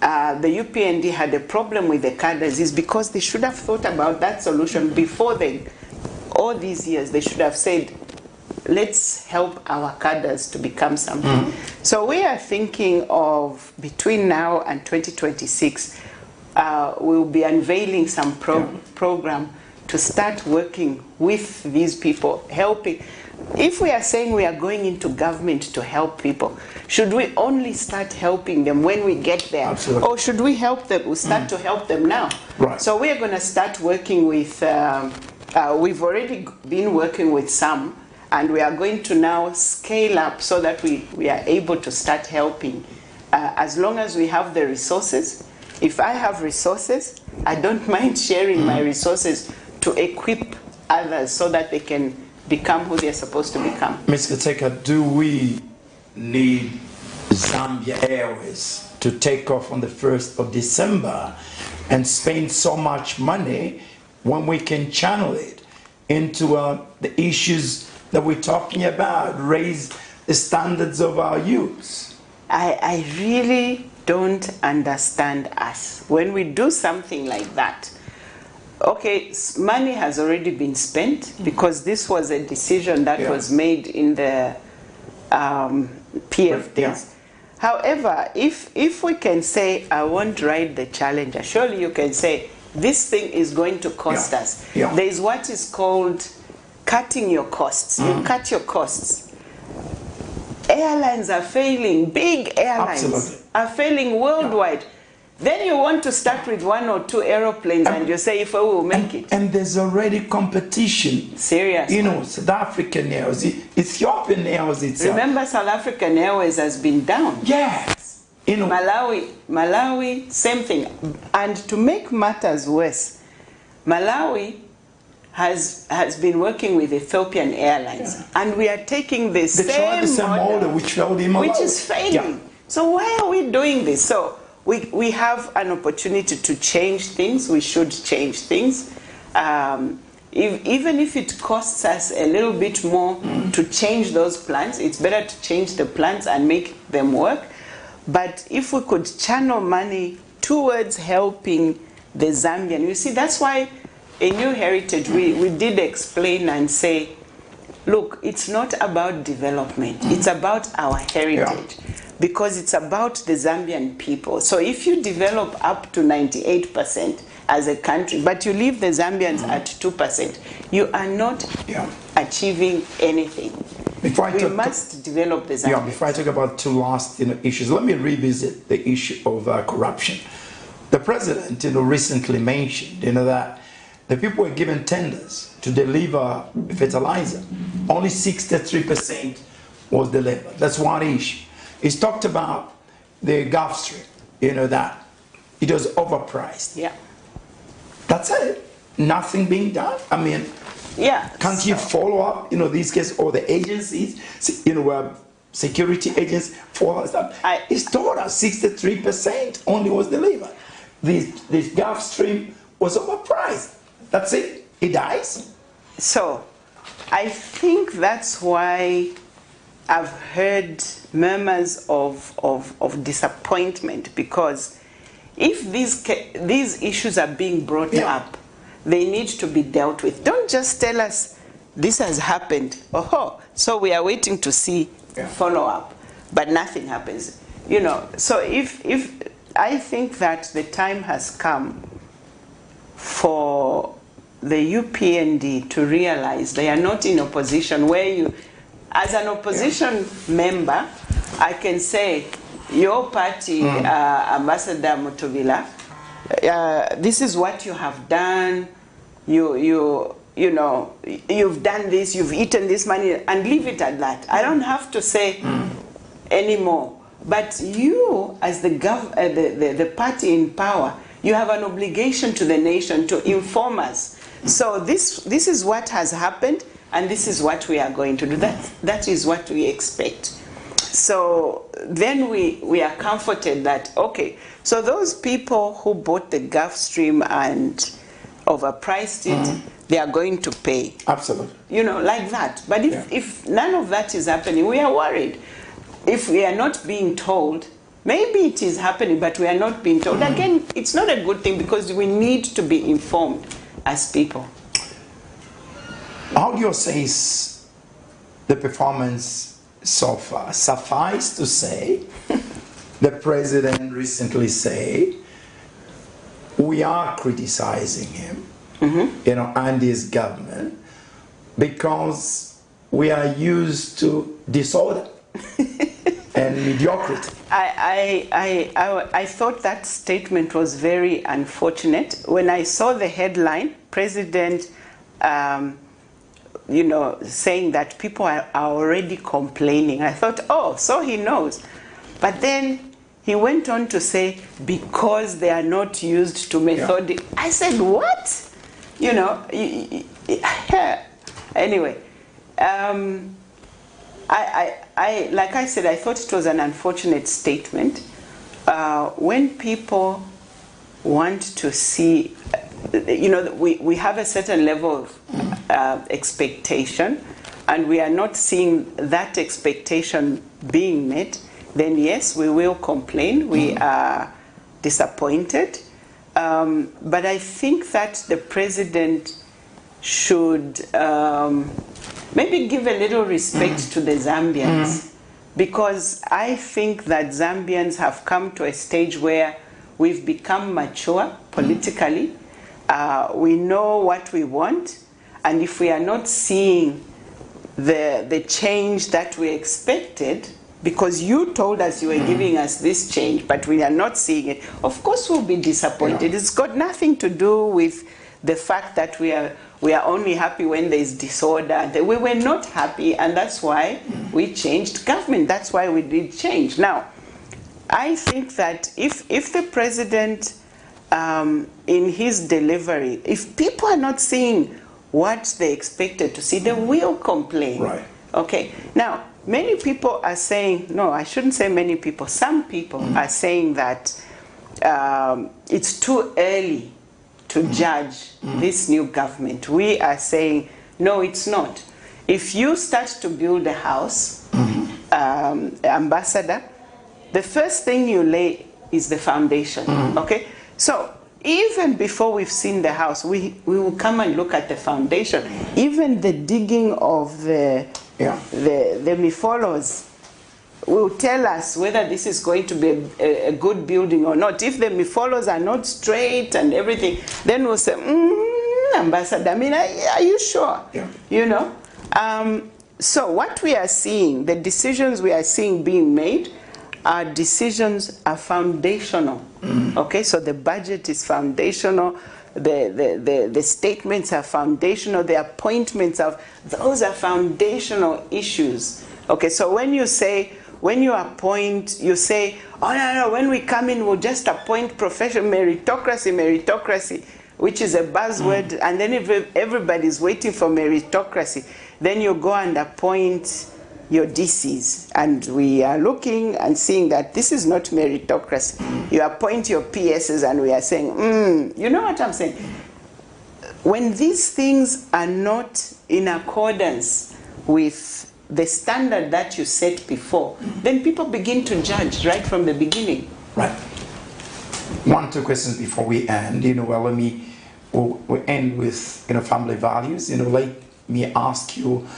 the UPND had a problem with the cadres is because they should have thought about that solution before all these years. They should have said, let's help our cadres to become something. So we are thinking of, between now and 2026, we'll be unveiling some program to start working with these people, helping. If we are saying we are going into government to help people, should we only start helping them when we get there? Absolutely. Or should we help them? We start to help them now. Right. So we are going to start working with, we've already been working with some, and we are going to now scale up so that we are able to start helping. As long as we have the resources. If I have resources, I don't mind sharing my resources to equip others so that they can become who they're supposed to become. Ms. KATEKA, do we need Zambia Airways to take off on the 1st of December and spend so much money when we can channel it into the issues that we're talking about, raise the standards of our youth? I really don't understand us. When we do something like that, okay, money has already been spent because this was a decision that was made in the PF days. However, if we can say, I won't ride the Challenger, surely you can say, this thing is going to cost us. There is what is called cutting your costs. You cut your costs. Airlines are failing. Big airlines are failing worldwide. Then you want to start with 1 or 2 aeroplanes and you say, if I will make it. And there's already competition. Seriously. You know, South African Airways, Ethiopian Airways itself. Remember, South African Airways has been down. Yes. You know. Malawi, same thing. And to make matters worse, Malawi has been working with Ethiopian Airlines. And we are taking the same model, which failed in Malawi. Which is failing. So why are we doing this? So we have an opportunity to change things. We should change things. Even if it costs us a little bit more to change those plans, it's better to change the plans and make them work. But if we could channel money towards helping the Zambian, you see, that's why in New Heritage we did explain and say, look, it's not about development, it's about our heritage. because it's about the Zambian people. So if you develop up to 98% as a country, but you leave the Zambians at 2%, you are not achieving anything. We must develop the Zambians. Yeah, before I talk about two last issues, let me revisit the issue of corruption. The president recently mentioned that the people were given tenders to deliver fertilizer. Only 63% was delivered. That's one issue. He's talked about the Gulf Stream, that it was overpriced. Yeah. That's it. Nothing being done. I mean, can't you follow up, these cases, or the agencies, security agents follow up? It's told us 63% only was delivered. This Gulf Stream was overpriced. That's it. It dies. So, I think that's why I've heard murmurs of disappointment, because if these issues are being brought up, they need to be dealt with. Don't just tell us this has happened. So we are waiting to see follow up, but nothing happens. So if I think that the time has come for the UPND to realize they are not in opposition, where you, as an opposition member, I can say, your party, Ambassador Mutubila, this is what you have done. You've done this. You've eaten this money, and leave it at that. I don't have to say anymore. But you, as the party in power, you have an obligation to the nation to inform us. So this is what has happened, and this is what we are going to do. That is what we expect. So then we are comforted that, okay, so those people who bought the Gulf Stream and overpriced it, they are going to pay. Absolutely. Like that. But if none of that is happening, we are worried. If we are not being told, maybe it is happening, but we are not being told. Again, it's not a good thing, because we need to be informed as people. How do you assess the performance so far? Suffice to say, the president recently said, we are criticizing him, and his government, because we are used to disorder and mediocrity. I thought that statement was very unfortunate. When I saw the headline, President, saying that people are already complaining, I thought, oh, so he knows. But then he went on to say, because they are not used to method. I said, what? Anyway, like I said, I thought it was an unfortunate statement. When people want to see, we have a certain level of expectation, and we are not seeing that expectation being met, then yes, we will complain. We are disappointed. But I think that the president should maybe give a little respect to the Zambians, because I think that Zambians have come to a stage where we've become mature politically. We know what we want, and if we are not seeing the change that we expected, because you told us you were giving us this change, but we are not seeing it, of course we'll be disappointed. It's got nothing to do with the fact that we are only happy when there is disorder. We were not happy, and that's why we changed government. That's why we did change. Now, I think that if the president, in his delivery, if people are not seeing what they expected to see, they will complain. Right. Okay. Now, many people are saying, no, I shouldn't say many people, some people are saying that it's too early to judge this new government. We are saying, no, it's not. If you start to build a house, Ambassador, the first thing you lay is the foundation, okay? So even before we've seen the house, we will come and look at the foundation. Even the digging of the mifolos, will tell us whether this is going to be a good building or not. If the mifolos are not straight and everything, then we'll say, Ambassador, I mean, are you sure? Yeah. You know? So what we are seeing, the decisions we are seeing being made, our decisions are foundational. Okay, so the budget is foundational, the statements are foundational, the appointments of those are foundational issues. Okay, so when you say, when you appoint, you say, oh no, when we come in, we'll just appoint professional meritocracy, which is a buzzword, and then if everybody's waiting for meritocracy, then you go and appoint your DCs, and we are looking and seeing that this is not meritocracy. You appoint your PSs, and we are saying, you know what I'm saying? When these things are not in accordance with the standard that you set before, then people begin to judge right from the beginning. Right. 1-2 questions before we end. Well, we'll end with family values. Let me ask you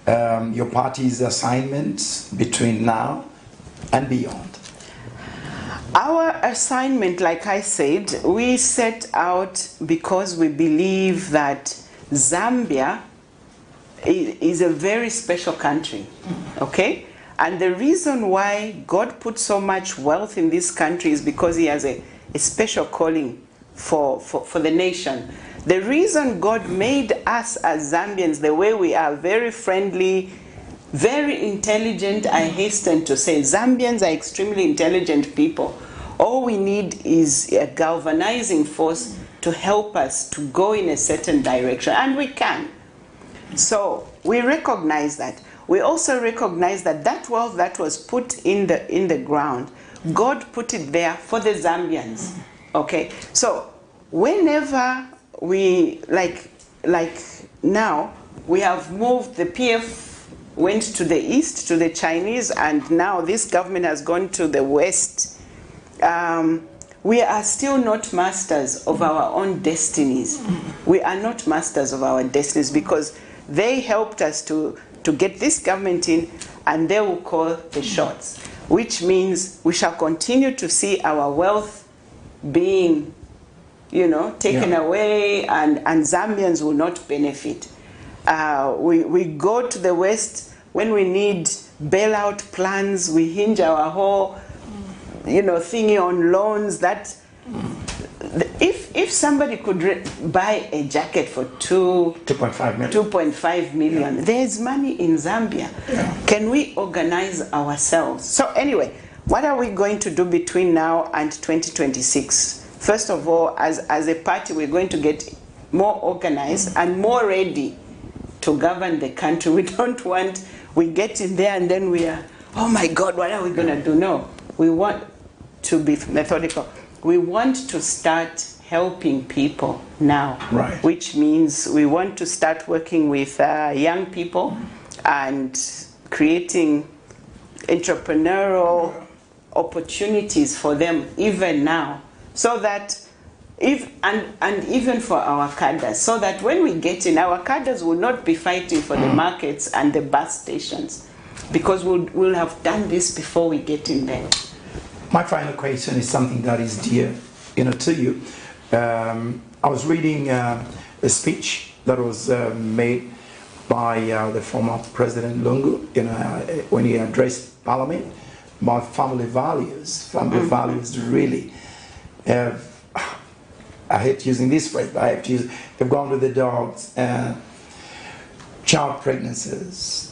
your party's assignment between now and beyond. Our assignment, like I said, we set out because we believe that Zambia is a very special country, okay? And the reason why God put so much wealth in this country is because he has a special calling for the nation. The reason God made us as Zambians the way we are, very friendly, very intelligent, I hasten to say, Zambians are extremely intelligent people. All we need is a galvanizing force to help us to go in a certain direction, and we can. So we recognize that. We also recognize that that wealth that was put in the ground, God put it there for the Zambians. Okay, so whenever we, like now, we have moved, the PF went to the east, to the Chinese, and now this government has gone to the west. We are still not masters of our own destinies. We are not masters of our destinies because they helped us to get this government in, and they will call the shots, which means we shall continue to see our wealth being taken away, and Zambians will not benefit. We go to the West when we need bailout plans. We hinge our whole, thingy on loans. That if somebody could buy a jacket for 2.5 million, there's money in Zambia. Yeah. Can we organize ourselves? So anyway, what are we going to do between now and 2026? First of all, as a party, we're going to get more organized and more ready to govern the country. We don't want, we get in there and then we are, oh my God, what are we going to do? No, we want to be methodical. We want to start helping people now, right. Which means we want to start working with young people and creating entrepreneurial opportunities for them even now. So that and even for our cadres, so that when we get in, our cadres will not be fighting for the markets and the bus stations, because we'll have done this before we get in there. My final question is something that is dear, to you. I was reading a speech that was made by the former President Lungu, when he addressed Parliament about family values. Family values really have, I hate using this phrase, but I have to use, they've gone with the dogs. Child pregnancies,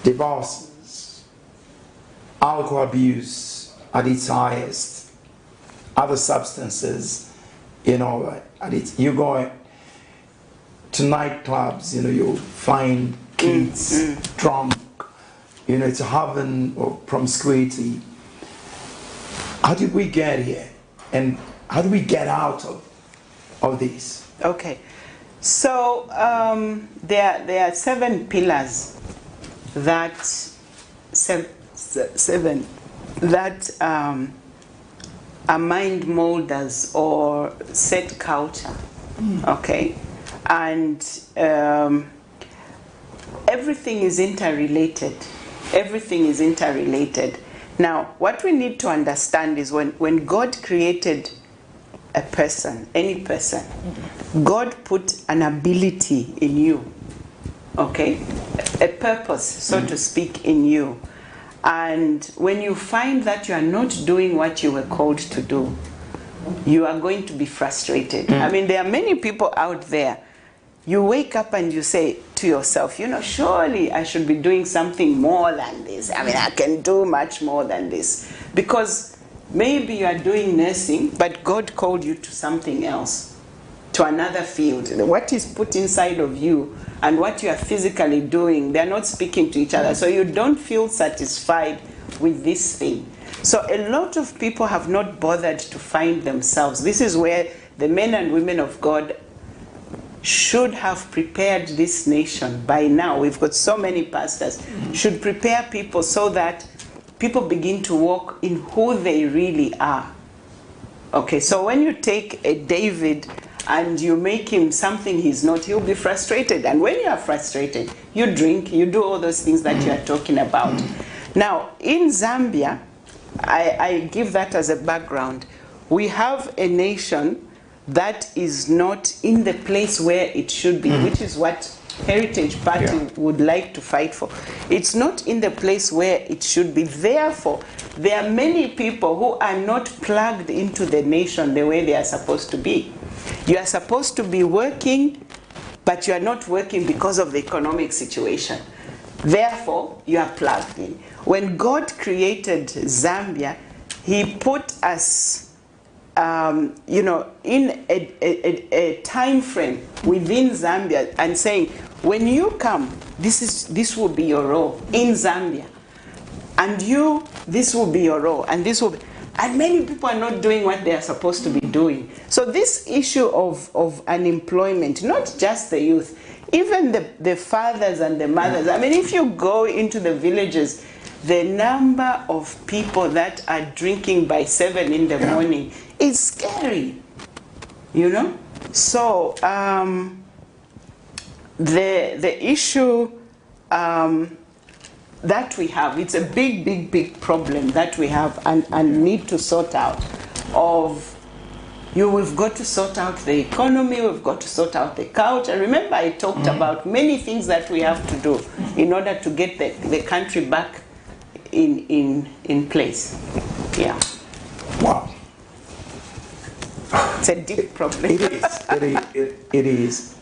divorces, alcohol abuse at its highest, other substances, at its, you go to nightclubs, you'll find kids drunk, it's a heaven of promiscuity. How did we get here? And how do we get out of this? Okay, so there are 7 pillars that seven that are mind molders or set culture. Okay, and everything is interrelated. Everything is interrelated. Now, what we need to understand is when God created a person, any person, God put an ability in you, okay? A purpose, so to speak, in you. And when you find that you are not doing what you were called to do, you are going to be frustrated. I mean, there are many people out there. You wake up and you say to yourself, you know, surely I should be doing something more than this. I mean, I can do much more than this. Because maybe you are doing nursing, but God called you to something else, to another field. What is put inside of you and what you are physically doing, they're not speaking to each other. So you don't feel satisfied with this thing. So a lot of people have not bothered to find themselves. This is where the men and women of God should have prepared this nation by now. We've got so many pastors. Should prepare people so that people begin to walk in who they really are. Okay, so when you take a David and you make him something he's not, he'll be frustrated. And when you are frustrated, you drink, you do all those things that you are talking about. Now, in Zambia, I give that as a background. We have a nation that is not in the place where it should be, which is what Heritage Party would like to fight for. It's not in the place where it should be. Therefore, there are many people who are not plugged into the nation the way they are supposed to be. You are supposed to be working, but you are not working because of the economic situation. Therefore, you are plugged in. When God created Zambia, he put us you know, in a time frame within Zambia and saying, when you come, this will be your role in Zambia. And you, this will be your role. And this will be, and many people are not doing what they are supposed to be doing. So this issue of unemployment, not just the youth, even the fathers and the mothers. I mean, if you go into the villages, the number of people that are drinking by 7 in the morning is scary, you know? So the issue that we have, it's a big problem that we have and need to sort out. We've got to sort out the economy, we've got to sort out the culture. Remember, I talked about many things that we have to do in order to get the country back in place. Yeah. Wow. It's a deep problem. It is. It is.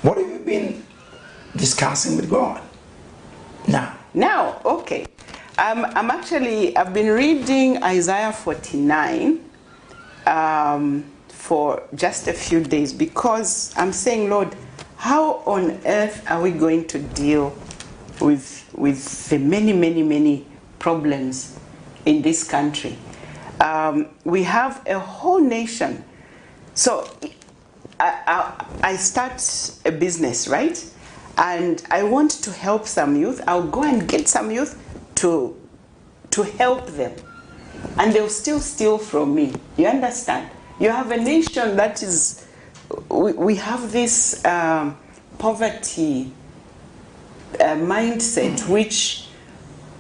What have you been discussing with God now? Now, okay. I've been reading Isaiah 49 for just a few days because I'm saying, Lord, how on earth are we going to deal with the many problems in this country? We have a whole nation. So I start a business, right? And I want to help some youth. I'll go and get some youth to help them. And they'll still steal from me. You understand? You have a nation that is, we have this poverty mindset, which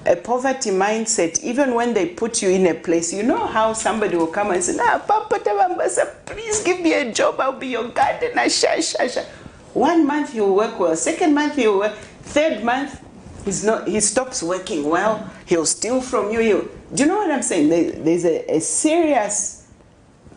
a poverty mindset, even when they put you in a place, you know how somebody will come and say, nah, Papa, please give me a job, I'll be your gardener, 1 month he'll work well, 2nd month he'll work, 3rd month he stops working well, he'll steal from you. Do you know what I'm saying? There's a serious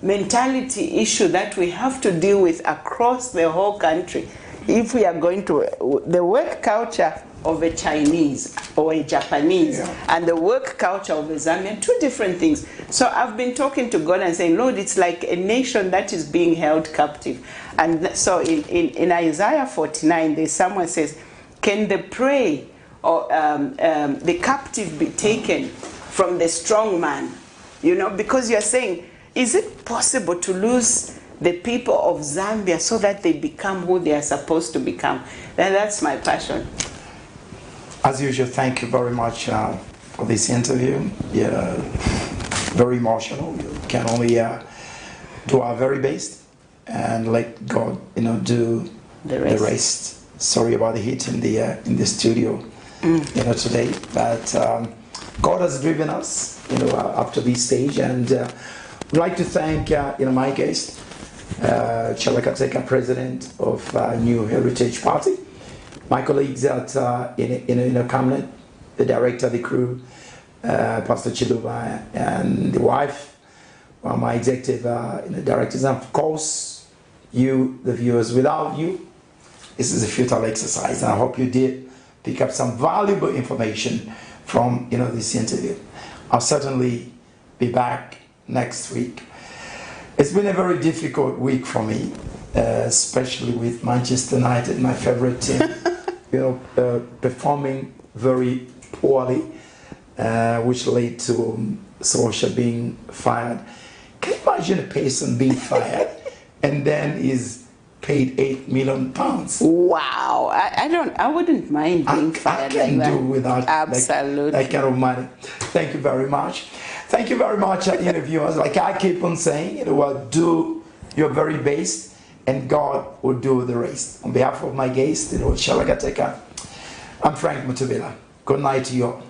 mentality issue that we have to deal with across the whole country if we are going to, the work culture of a Chinese or a Japanese and the work culture of a Zambian, 2 different things. So I've been talking to God and saying, Lord, it's like a nation that is being held captive. And so in Isaiah 49, there's someone says, can the prey or the captive be taken from the strong man? You know, because you're saying, is it possible to lose the people of Zambia so that they become who they are supposed to become? That's my passion. As usual, thank you very much for this interview. Yeah, very emotional. You can only do our very best and let God, do the rest. Sorry about the heat in the studio, today. But God has driven us, up to this stage, and I'd like to thank, my guest, CHISHALA KATEKA, president of New Heritage Party, my colleagues at in On Camnet, the director, the crew, Pastor Chiluba, and the wife, my executive directors, and of course, you, the viewers. Without you, this is a futile exercise, and I hope you did pick up some valuable information from this interview. I'll certainly be back next week. It's been a very difficult week for me, especially with Manchester United, my favorite team, performing very poorly, which led to Solskjaer being fired. Can you imagine a person being fired and then is paid £8 million? Wow, I wouldn't mind being fired. I can do without absolutely that kind of money. Thank you very much. Thank you very much, viewers. Like I keep on saying, do your very best, and God will do the rest. On behalf of my guest, CHISHALA KATEKA, I'm Frank Mutubela. Good night to you all.